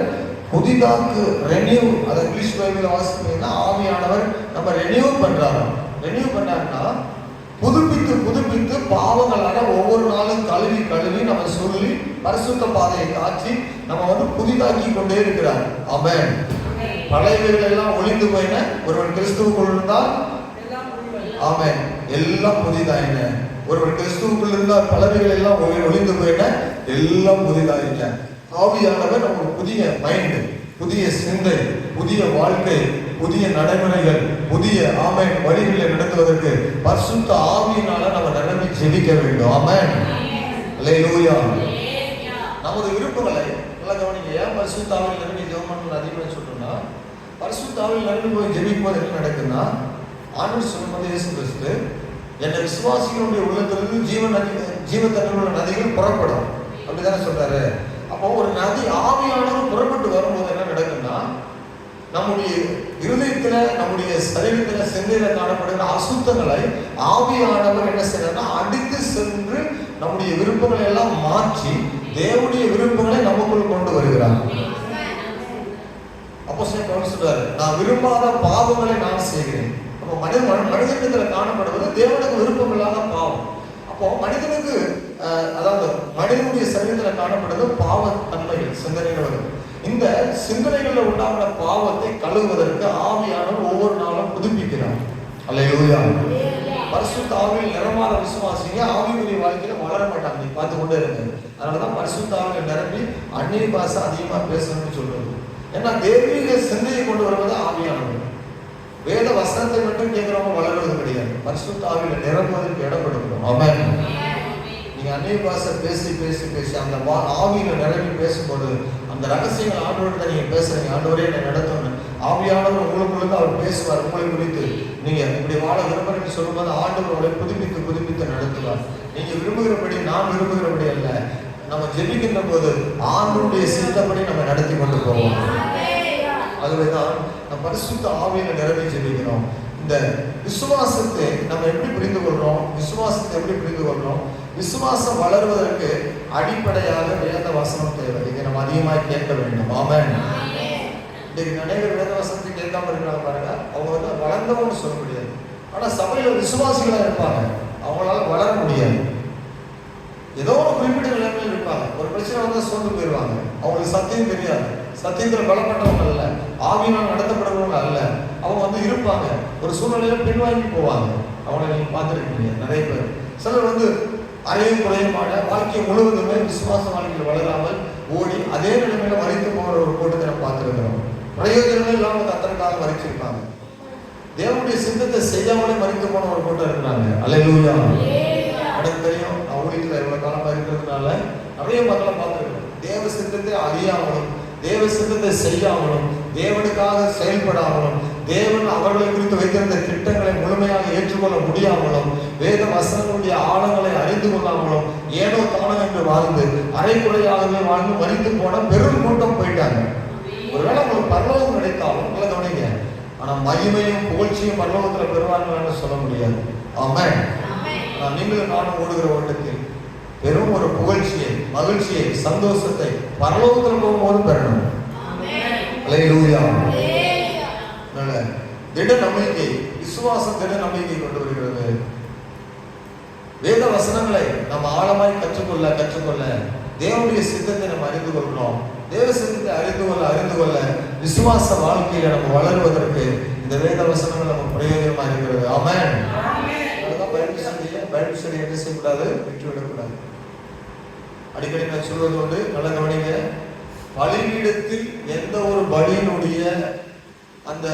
புதிதாக்கு ரெனியூ. அதை இங்கிலீஷ் பைபிள் வாசிப்பீங்கன்னா ஆவியானவர் நம்ம ரெனியூ பண்றாரு. ரெனியூ பண்ணாருன்னா புதுப்பித்து புதுப்பித்து பாவங்களான ஒவ்வொரு நாளும் கழுவி நம்ம சொல்லி பரிசுத்த பாதையை காட்சி நம்ம புதிதாக்கி கொண்டே இருக்கிறார். ஆமென். பழையவைகள் எல்லாம் ஒளிந்து போயின, ஒருவன் கிறிஸ்துவுக்குள் இருந்தால் ஆமென் எல்லாம் புதிதாயின. ஒருவன் கிறிஸ்துவுக்குள் இருந்தால் பழையவைகள் எல்லாம் ஒளிந்து போயின, எல்லாம் புதிதாயின. ஆவியானவர் நமக்கு புதிய மைண்ட், புதிய சிந்தை, புதிய வாழ்க்கை, புதிய நடைமுறைகள், புதிய ஆமென் வழிகளை நடத்துவதற்கு பரிசுத்த ஆவியினால நம்ம நிரம்பி ஜெபிக்க வேண்டும். ஆமென். அல்லேலூயா. நமது விருப்பங்களை நல்லா கவனிங்க. ஏன் பரிசுத்த ஆவியில் நிரம்பி ஜெபம் பண்ணணும்னு அதிகமாக சொல்றோம்னா, பரிசுத்த ஆவியில் நிரம்பி போய் ஜெபிக்கும் போது என்ன நடக்குதுன்னா, ஆண்டவர் சொல்லும்போது இயேசு கிறிஸ்து என்னை விசுவாசிகளுடைய உள்ளத்திலிருந்து ஜீவ தண்ணீருள்ள நதிகள் புறப்படும் அப்படிதானே சொல்றாரு. அப்போ ஒரு நதி ஆவியானவர் புறப்பட்டு வரும்போது என்ன நடக்குன்னா, நம்முடைய இருதயத்துல நம்முடைய சரீரத்துல சிந்தையில காணப்படுகிற அசுத்தங்களை ஆவியானவர் என்ன செய்யறாருன்னா அடித்து சென்று நம்முடைய விருப்பங்களை எல்லாம் மாற்றி தேவனுடைய விருப்பங்களை நமக்குள் கொண்டு வருகிறார். அப்போஸ்தலன் பவுல் சொல்றாரு, நான் விரும்பாத பாவங்களை நான் செய்கிறேன். அப்போ மனிதனிடத்துல காணப்படுவது தேவனுக்கு விருப்பம் இல்லாத பாவம். அப்போ மனிதனுக்கு அதாவது மனிதனுடைய சரீரத்தில் காணப்படுவது பாவ தன்மைகள் சிந்தனைகள் வரும். இந்த சிந்தனைகளில் உண்டான பாவத்தை கழுவுவதற்கு ஆவியானவர் ஒவ்வொரு நாளும் புதுப்பிக்கிறார். அல்லேலூயா. பரிசுத்த ஆவியில் நிரம்பாத விசுவாசிங்க ஆவியுடைய வாழ்க்கையில வளர மாட்டாங்க. நீ பார்த்து கொண்டே இருக்கு. அதனாலதான் பரிசுத்த ஆவியில் நிரம்பி அந்நிய பாஷை அதிகமா பேசணும்னு சொல்றது. ஏன்னா தெய்வீக சிந்தையை கொண்டு வருவது ஆவியானவர். வேத வசனத்தை மட்டும் கேட்கிறவங்க வளர்வது கிடையாது. பரிசுத்த ஆவியில நிரம்புவதற்கு இடம் கொடுக்கணும். ஆமென். நீங்க அந்நிய பாஷை பேசி பேசி பேசி அந்த ஆவியில நிரம்பி பேசும்போது அந்த ரகசியங்கள் ஆண்டவர்கிட்ட நீங்க பேசுறீங்க. ஆண்டவரே என்னை நடத்தணும். ஆவியானவர் உங்களுக்குள்ள அவர் பேசுவார். உங்களை குறித்து நீங்க இப்படி வாழ விரும்புறேன்னு சொல்லும்போது ஆண்டவர் உங்களை புதுப்பித்து புதுப்பித்து நடத்துவார். நீங்க விரும்புகிறபடி, நான் விரும்புகிறபடி அல்ல, நம்ம ஜெபிக்கின்ற போது ஆண்டவருடைய சித்தப்படி நம்ம நடத்தி கொண்டு போவோம். அதுவேதான் நம்ம பரிசுத்த ஆவியில நிரம்பி ஜெபிக்கிறோம். இந்த விசுவாசத்தை நம்ம எப்படி புரிந்து கொள்றோம்? விசுவாசத்தை எப்படி புரிந்து கொள்றோம்? விசுவாசம் வளர்வதற்கு அடிப்படையாக வேத வசனம் தேவை. இதை நம்ம அதிகமாக கேட்க வேண்டும். ஆமென். இன்னைக்கு நிறைய வேத வசனத்தை கேட்காம இருக்கிறாங்க பாருங்க. அவங்க வளர்ந்தவன்னு சொல்ல முடியாது. ஆனா சபையில விசுவாசிகளா இருப்பாங்க, அவங்களால வளர முடியாது. ஏதோ ஒரு குறிப்பிட்ட நிலைமையில் இருப்பாங்க. ஒரு பிரச்சனை வந்தால் சோர்ந்து போயிடுவாங்க. அவங்களுக்கு சத்தியம் தெரியாது. சத்தியத்தில் பலப்பட்டவங்க அல்ல, ஆவியினால் நடத்தப்படுறவங்க அல்ல. அவங்க இருப்பாங்க, ஒரு சூழ்நிலையில பின்வாங்கி போவாங்க. அவங்கள நீங்க பார்த்துருக்கீங்க நிறைய பேர். சிலர் அரையும் குறையுமான வாழ்க்கை முழுவதுமே விசுவாச வாழ்க்கையில் வளராமல் ஓடி அதே நிலைமையில மறித்து போகிற ஒரு கூட்டத்தை நம்ம பார்த்துருக்கிறோம். பிரயோஜனமே இல்லாமல் கத்தருக்காக மறிச்சிருப்பாங்க. தேவனுடைய சித்தத்தை செய்யாமலே மறித்து போன ஒரு கூட்டம் இருக்கிறாங்க. அல்லேலூயா. எனக்கு தெரியும், நான் ஊழியத்தில் இவ்வளவு காலமா இருக்கிறதுனால நிறைய மக்களை பார்த்துருக்கோம். தேவ சித்தத்தை அறியாமலும், தேவ சித்தத்தை செய்யாமலும், தேவனுக்காக செயல்படாமலும், தேவன் அவர்களை குறித்து வைத்திருந்த திட்டங்களை முழுமையாக ஏற்றுக்கொள்ள முடியாமலும், வேத வசனங்களுடைய ஆழங்களை அறிந்து கொள்ளாமலும், ஏனோ தானோ என்று வாழ்ந்து அரைக்குறையாகவே வாழ்ந்து மறித்து போன பெரும் கூட்டம் போயிட்டாங்க. ஒருவேளை உங்களுக்கு பரலோகம் கிடைத்தாலும் நல்ல கவனிங்க, ஆனா மகிமையும் புகழ்ச்சியும் பரலோகத்துல பெறுவாங்கன்னு சொல்ல முடியாது. ஆமென். நீங்களும் நானும் ஓடுகிற ஓட்டத்தில் பெரும் ஒரு புகழ்ச்சியை, மகிழ்ச்சியை, சந்தோஷத்தை பரலோகத்தில் போகும்போது பெறணும். அல்லேலூயா. திட நம்பிக்கை, விசுவாசம் திட நம்பிக்கை கொண்டு வருகிறது. வேத வசனங்களை நம்ம ஆழமாய் கற்றுக்கொள்ள தேவனுடைய சித்தத்தை நம்ம அறிந்து கொள்கிறோம். தேவ சித்தத்தை அறிந்து கொள்ள விசுவாச வாழ்க்கையில நம்ம வளருவதற்கு இந்த வேத வசனங்கள் நம்ம பிரயோஜனமா இருக்கிறது. ஆமென். அதுதான் பைபிள் ஸ்டடி என்ன செய்யக்கூடாது, விட்டுவிடக்கூடாது. அடிக்கடி நான் சொல்வது உண்டு, நல்ல கவனிங்க. பலிபீடத்தில் எந்த ஒரு பலியினுடைய அந்த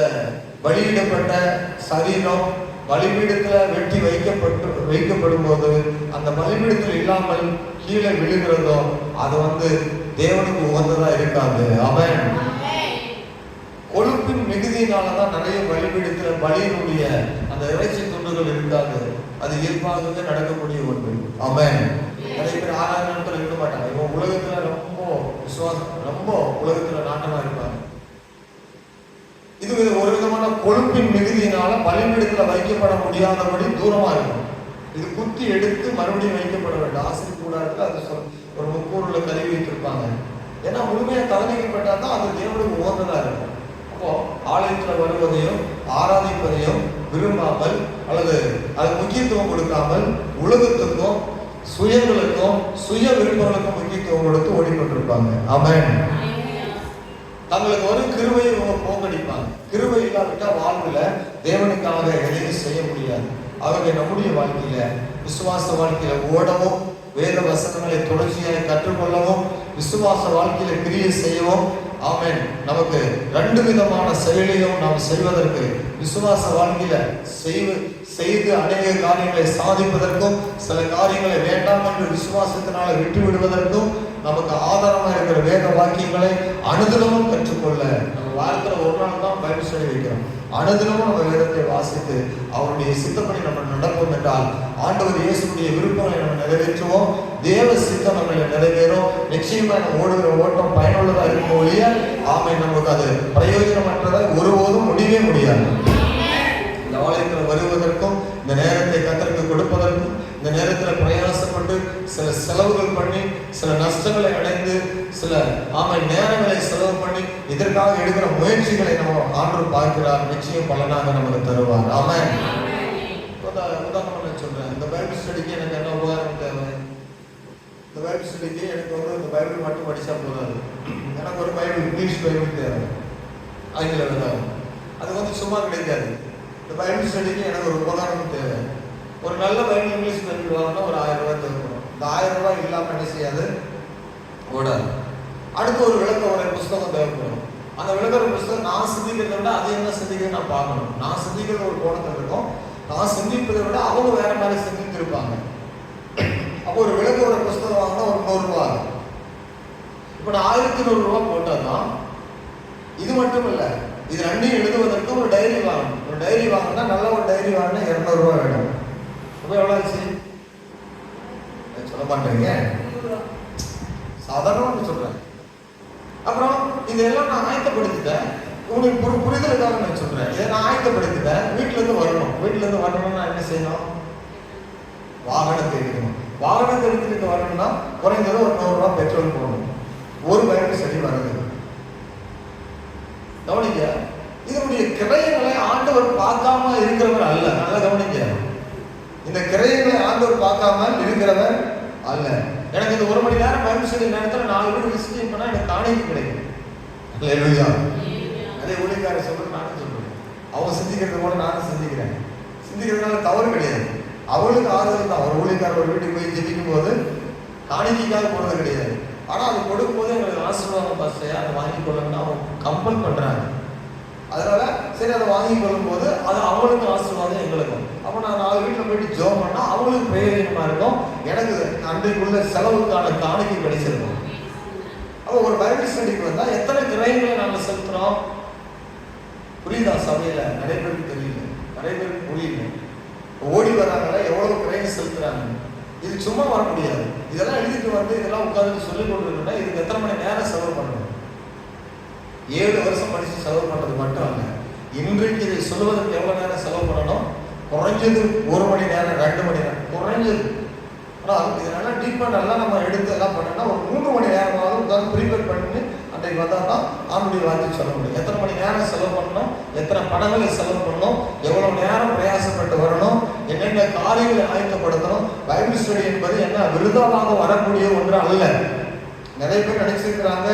பலியிடப்பட்ட சரீரம் பலிபீடத்தில் வெட்டி வைக்கப்படும் போது அந்த பலிபீடத்தில் இல்லாமல் கீழே விழுகிறதோ அது தேவனுக்கு உகந்ததா இருக்காது. ஆமென். கொழுப்பின் மிகுதியினாலதான் நிறைய பலிபீடத்தில் பலியினுடைய அந்த இறைச்சி துண்டுகள் இருக்காது. அது இயல்பாகவே நடக்கக்கூடிய ஒன்று. ஆமென். நிறைய பேர் 6 நாட்கள் இருக்க மாட்டாங்க. இவங்க உலகத்துல ரொம்ப விசுவாசம், ரொம்ப உலகத்துல நாட்டமா இருப்பாங்க. இது ஒரு விதமான கொழுப்பின் மிகுதியினால பலிபீடத்துல வைக்கப்பட முடியாதபடி தூரமா இருக்கும். இது குத்தி எடுத்து மறுபடியும் வைக்கப்பட வேண்டும். ஆசிரியர் கூடாரத்தில் அது ஒரு முக்கூறுல கருவி வைத்திருப்பாங்க. ஏன்னா முழுமையா தலைமைக்கப்பட்டா தான் அது தேவனுக்கு உகந்ததா இருக்கும். அப்போ ஆலயத்துல வருவதையும் ஆராதிப்பதையும் விரும்பாமல் அல்லது அது முக்கியத்துவம் கொடுக்காமல் உலகத்துக்கும் சுயங்களுக்கும் சுய விருப்பங்களுக்கும் முக்கியத்துவம் கொடுத்து ஓடிக்கொண்டிருப்பாங்க. ஆமென். தங்களுக்கு ஒரு கிருபையை போக்கடிப்பாங்க. கிருபை இல்லாவிட்டா வாழ்வுல தேவனுக்காக எதையும் செய்ய முடியாது. ஆகவே நம்முடைய வாழ்க்கையில விசுவாச வாழ்க்கையில ஓடவும் வேத வசனங்களை தொடர்ச்சியாக கற்றுக்கொள்ளவும் விசுவாச வாழ்க்கையில கிரியை செய்யவும் ஆமென். நமக்கு 2 விதமான செயலையும் நாம் செய்வதற்கு விசுவாச வாழ்க்கையில செய்து அநேக காரியங்களை சாதிப்பதற்கும் சில காரியங்களை வேண்டாம் என்று விசுவாசத்தினால விட்டு விடுவதற்கும் நமக்கு ஆதாரமா இருக்கிற வேத வாக்கியங்களை அனுதினமும் கற்றுக்கொள்ள நம்ம வாரத்தில் ஒரு நாள் தான் பைபிள் ஸ்டடி வைக்கிறோம். அனுதினமும் நம்ம வேதத்தை வாசித்து அவருடைய சித்தப்படி நம்ம நடப்போம் என்றால் ஆண்டவர் இயேசுடைய விருப்பங்களை நம்ம நிறைவேற்றுவோம். தேவ சித்தம் நம்மளை நிறைவேறும். நிச்சயமா நம்ம ஓடுகிற ஓட்டம் பயனுள்ளதா இருக்கும் ஒழிய ஆமென் நமக்கு அது பிரயோஜனமற்றதை ஒருபோதும் முடியவே முடியாது. இந்த ஆலயத்தில் வருவதற்கும் இந்த நேரத்தை கர்த்தருக்கு கொடுப்பதற்கும் இந்த நேரத்தில் பிரயாசப்பட்டு சில செலவுகள் பண்ணி சில நஷ்டங்களை அடைந்து சில நேரங்களை செலவு பண்ணி இதற்காக எடுக்கிற முயற்சிகளை நம்ம ஆண்டவர் பார்க்கிறார். நிச்சயம் பலனாக நமக்கு தருவார். ஆமென். உதாரணம் சொல்றேன். இந்த பைபிள் ஸ்டடிக்கு எனக்கு என்ன உபகாரம் தேவை? இந்த பைபிள் ஸ்டடிக்கு எனக்கு இந்த பைபிள் மட்டும் படிச்சா போதாது. எனக்கு ஒரு பைபிள், இங்கிலீஷ் பைபிள் தேவை, ஆங்கில வேதாகம். அது சும்மா கிடைக்காது. இந்த பைபிள் ஸ்டடிக்கு எனக்கு ஒரு உபகாரம் தேவை. ஒரு நல்ல பைபிள் இங்கிலீஷ் பைபிள் வாங்கினா ஒரு 1000 ரூபாய் தேவைப்படும். இந்த 1000 ரூபாய் இல்லாமல் என்ன செய்யாது, ஓடாது. அடுத்து ஒரு விளக்க உரை புஸ்தகம் தேவைப்படும். அந்த விளக்க உரை புஸ்தகம் நான் சிந்திக்கிறத விட அது என்ன சிந்திக்கிறது நான் பார்க்கணும். நான் சிந்திக்கிறது ஒரு கோணத்தில் இருக்கும், நான் சிந்திப்பதை விட அவங்க வேற மாதிரி சிந்தித்திருப்பாங்க. அப்போ ஒரு விளக்க உரை புஸ்தகம் வாங்கினா ஒரு 100 ரூபாய். இப்போ நான் 1100 ரூபாய் போட்டால் தான் இது மட்டும் இல்லை, இது 2 எழுதுவதற்கு ஒரு டைரி வாங்கணும். ஒரு டைரி வாங்கினா நல்ல ஒரு டைரி வாங்கினா 200 ரூபாய் வேணும். அப்போ எவ்வளோ ஆச்சு சொல்ல மாட்டேங்க, சாதாரணமாக சொல்றேன். அப்புறம் இதெல்லாம் நான் ஆயத்தப்படுத்திட்டேன். உங்களுக்கு புரிதலுக்காக நான் சொல்றேன். இதை நான் ஆயத்தப்படுத்திட்டேன். வீட்டுல இருந்து வரணும்னா நான் என்ன செய்யணும்? வாகனத்தை எடுக்கணும். வாகனத்தை எடுத்துட்டு வரணும்னா குறைந்தது ஒரு 100 ரூபாய் பெட்ரோல் போடணும். ஒரு பைபிள் ஸ்டடி வருது. கவனிங்க, இதனுடைய கிரயங்களை ஆண்டவர் பார்க்காம இருக்கிறவர் அல்ல. நல்லா கவனிங்க, இந்த கிரயங்களை ஆண்டவர் பார்க்காம இருக்கிறவர் அல்ல. எனக்கு இந்த 1 மணி நேரம் பைபிள் ஸ்டடி நேரத்தில் 4 பேர் விசிட்டிங் பண்ணா எனக்கு காணிக்கை கிடைக்கும். அல்லேலூயா. அதே ஊழியக்காரர் சொல்றது நானும் சொல்றேன். அவங்க சிந்திக்கிறது கூட நானும் சிந்திக்கிறேன். சிந்திக்கிறதுனால தவறு கிடையாது. அவங்களுக்கு ஆறுதல் தான். ஒரு ஊழியக்காரர் ஒரு வீட்டுக்கு போய் ஜெபிக்கும் போது காணிக்கைக்காக போறது கிடையாது. ஆனா அது கொடுக்கும் போது எங்களுக்கு ஆசீர்வாதம் பாஸ்டர் அதை வாங்கி கொள்ளுங்கன்னா அவங்க கம்பல் பண்றாங்க. அதனால சரி அதை வாங்கி கொள்ளும் போது அது அவங்களுக்கும் ஆசீர்வாதம் எங்களுக்கும். அப்போ நான் 4 வீட்டில் போயிட்டு ஜெபம் பண்ணா அவங்களுக்கு பிரயோஜனமா இருக்கும், எனக்கு அன்றைக்குள்ள செலவுக்கான காணிக்கை கிடைச்சிருக்கும். அப்போ ஒரு பைபிள் ஸ்டடிக்கு வந்தா எத்தனை கிரயங்களை நாங்கள் செலுத்துறோம் புரியுதா? சபையில நிறைய பேருக்கு தெரியல, நிறைய பேருக்கு புரியல. ஓடி வராங்களா எவ்வளவு கிரயம் செலுத்துறாங்க. இது சும்மா வர முடியாது. இதெல்லாம் எழுதிட்டு இதெல்லாம் உட்கார்ந்து சொல்லிக் கொண்டிருக்கா இதுக்கு எத்தனை மணி நேரம் செலவு பண்ணணும்? 7 வருஷம் படிச்சு செலவு பண்றது மட்டும் அல்ல, இன்றைக்கு இதை சொல்வதற்கு எவ்வளவு நேரம் செலவு பண்ணணும்? குறைஞ்சது 1 மணி நேரம் 2 மணி நேரம் குறைஞ்சது. ஆனால் இதனால டீப்பா நல்லா நம்ம எடுத்து எல்லாம் பண்ணோம்னா ஒரு 3 மணி நேரமாவது உட்கார்ந்து ப்ரிப்பேர் பண்ணி அன்றைக்கு வந்தால் தான் ஆண்டுடைய வார்த்தை சொல்ல முடியும். எத்தனை மணி நேரம் செலவு பண்ணணும், எத்தனை பணங்களை செலவு பண்ணணும், எவ்வளவு நேரம் பிரயாசப்பட்டு வரணும், என்னென்ன காரியங்களை ஆயத்தப்படுத்தணும். பைபிள் ஸ்டடி என்பது என்ன விருதாவாக வரக்கூடிய ஒன்று அல்ல. நிறைய பேர் நினைச்சிருக்கிறாங்க,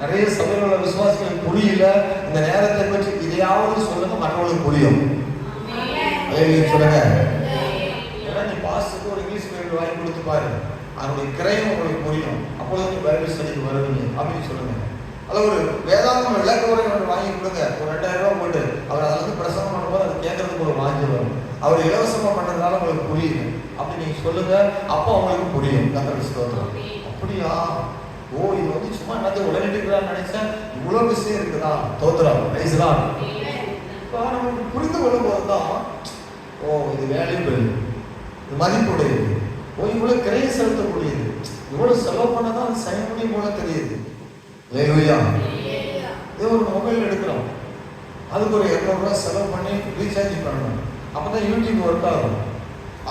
நிறைய சபையில் உள்ள விசுவாசிகள் புரியல, இந்த நேரத்தை பற்றி இதையாவது சொல்லுங்க மற்றவங்களுக்கு புரியும். சொல்லுங்க. ஏன்னா நீ பாஸ்டருக்கு ஒரு இங்கிலீஷ் பைபிள் வாங்கி கொடுத்து பாரு, அதனுடைய கிரையும் உங்களுக்கு புரியும். அப்பொழுது நீ பைபிள் ஸ்டடிக்கு வருவீங்க அப்படின்னு சொல்லுங்க. அதில் ஒரு வேதாந்தம் விளக்க உரை ஒன்று வாங்கி கொடுங்க, ஒரு 2000 ரூபா போட்டு. அவர் அதில் வந்து பிரசங்கம் பண்ணும்போது அது கேட்கறதுக்கு ஒரு வாங்கி வரும். அவர் இலவசமாக பண்ணுறதுனால உங்களுக்கு புரியுது அப்படி நீங்க சொல்லுங்க, அப்போ அவங்களுக்கு புரியும். கர்த்தருக்கு ஸ்தோத்திரம். அப்படியா, ஓ இது வந்து சும்மா என்னது உடனடிக்கிறான்னு நினைச்சேன், இவ்வளோ விஷயம் இருக்குதா. தோத்திரம் ரைஸ்லாம் இப்போ நமக்கு புரிந்து கொள்ளும் போது தான், ஓ இது வேல்யூபிள், இது மதிப்புடையது, ஓ இவ்வளோ கிரையை செலுத்தக்கூடியது, இவ்வளோ செலவு பண்ணதான் அது செய்ய முடியும் போல தெரியுது. இல்லையா, இதே ஒரு மொபைல் எடுக்கிறோம், அதுக்கு ஒரு 200 ரூபா செலவு பண்ணி ரீசார்ஜ் பண்ணணும், அப்போ தான் யூடியூப் ஒர்க் ஆகும்.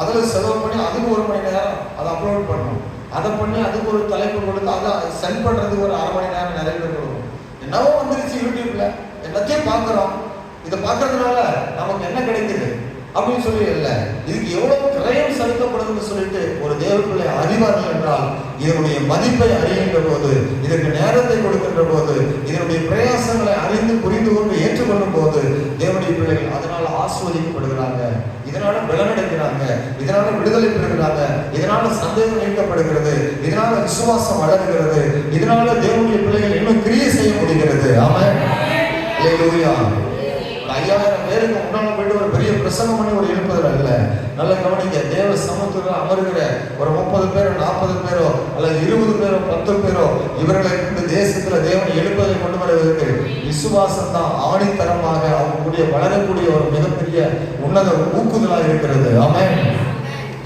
அதில் செலவு பண்ணி அதுக்கு 1 மணி நேரம் அதை அப்லோட் பண்ணணும், அதை பண்ணி அதுக்கு ஒரு தலைப்பு கொடுத்து அதை சென்ட் பண்ணுறதுக்கு ஒரு 1/2 மணி நேரம் நிறைய பேர் கொடுக்கணும். என்னவோ வந்துருச்சு யூடியூப்ல, எல்லாத்தையும் பார்க்குறோம். இதை பார்க்கறதுனால நமக்கு என்ன கிடைக்குது அப்படின்னு சொல்லி இல்லை, இதுக்கு எவ்வளவு கிரயம் செலுத்தப்படுதுன்னு சொல்லிட்டு ஒரு தேவப்பிள்ளை அறிவார்கள் என்றால் இதனுடைய மதிப்பை அறிகின்ற போது, இதற்கு நேரத்தை கொடுக்கின்ற போது, இதனுடைய பிரயாசங்களை அறிந்து புரிந்து கொண்டு ஏற்றுக்கொள்ளும் போது தேவனுடைய பிள்ளைகள் அதனால ஆஸ்வதிக்கப்படுகிறாங்க, இதனால பலனடைகிறாங்க, இதனால விடுதலை பெறுகிறாங்க, இதனால சந்தேகம் நீக்கப்படுகிறது, இதனால விசுவாசம் வளர்கிறது, இதனால தேவனுடைய பிள்ளைகள் இன்னும் கிரியை செய்ய முடிகிறது. ஆமென். அல்லேலூயா. 5000 பேருக்கு முன்னால போயிட்டு ஒரு பெரிய பிரசங்கம் பண்ணி ஒரு எழுப்புதல் அல்ல. நல்ல கவனிங்க, தேவ சமூகத்தில் அமர்கிற ஒரு 30 பேரோ 40 பேரோ அல்லது 20 பேரோ 10 பேரோ இவர்களை இந்த தேசத்துல தேவன் எழுப்பதை கொண்டு வருவதற்கு விசுவாசம் தான் ஆணித்தரமாக அவங்களுடைய வளரக்கூடிய ஒரு மிகப்பெரிய உன்னத ஊக்குதலாக இருக்கிறது. ஆமென்.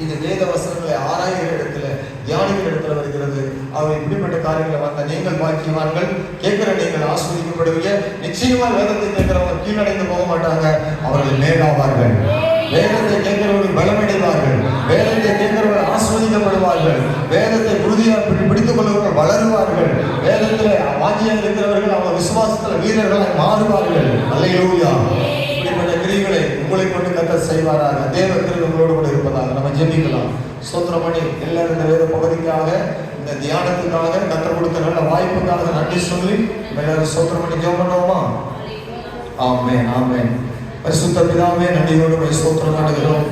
இது வேத வசனங்களை ஆராய்கிற இடத்துல, தியானிக்கிற இடத்துல வருகிறது. அவர் இப்படிப்பட்ட காரியங்களை வந்த நீங்கள் பாக்கியவான்கள், கேட்கிற நீங்கள் ஆஸ்வதிக்கப்படுவீங்க. நிச்சயமா வேதத்தை கேட்கிறவங்க கீழடைந்து போக மாட்டாங்க, அவர்கள் மேலாவார்கள். வேதத்தை கேட்கிறவர்கள் பலமடைவார்கள், வேதத்தை கேட்கிறவர்கள் ஆஸ்வதிக்கப்படுவார்கள், வேதத்தை உறுதியாக பிடித்துக் கொள்கிறவர்கள் வளருவார்கள், வேதத்தில் வாஞ்சியாக இருக்கிறவர்கள் அவங்க விசுவாசத்தில் வீரர்களாக மாறுவார்கள். அல்லேலூயா. இப்படிப்பட்ட கிரியைகளை உங்களை கொண்டு கர்த்தர் செய்வாராக. தேவ கிருபை உங்களோடு கூட இருப்பதாக. நம்ம ஜெபிக்கலாம். ஸ்தோத்திரம் பண்ணி எல்லாரும் இந்த வேத பகுதிக்காக, இந்த தியானத்துக்காக, கர்த்தர் கொடுத்த நல்ல வாய்ப்புக்காக நன்றி சொல்லி எல்லாரும் ஸ்தோத்திரம் பண்ணி ஜெபம் பண்ணுவோமா? ஆமென், ஆமென். பரிசுத்த பிதாவே, நன்றியோடு ஸ்தோத்திரம் பண்ணுகிறோம்.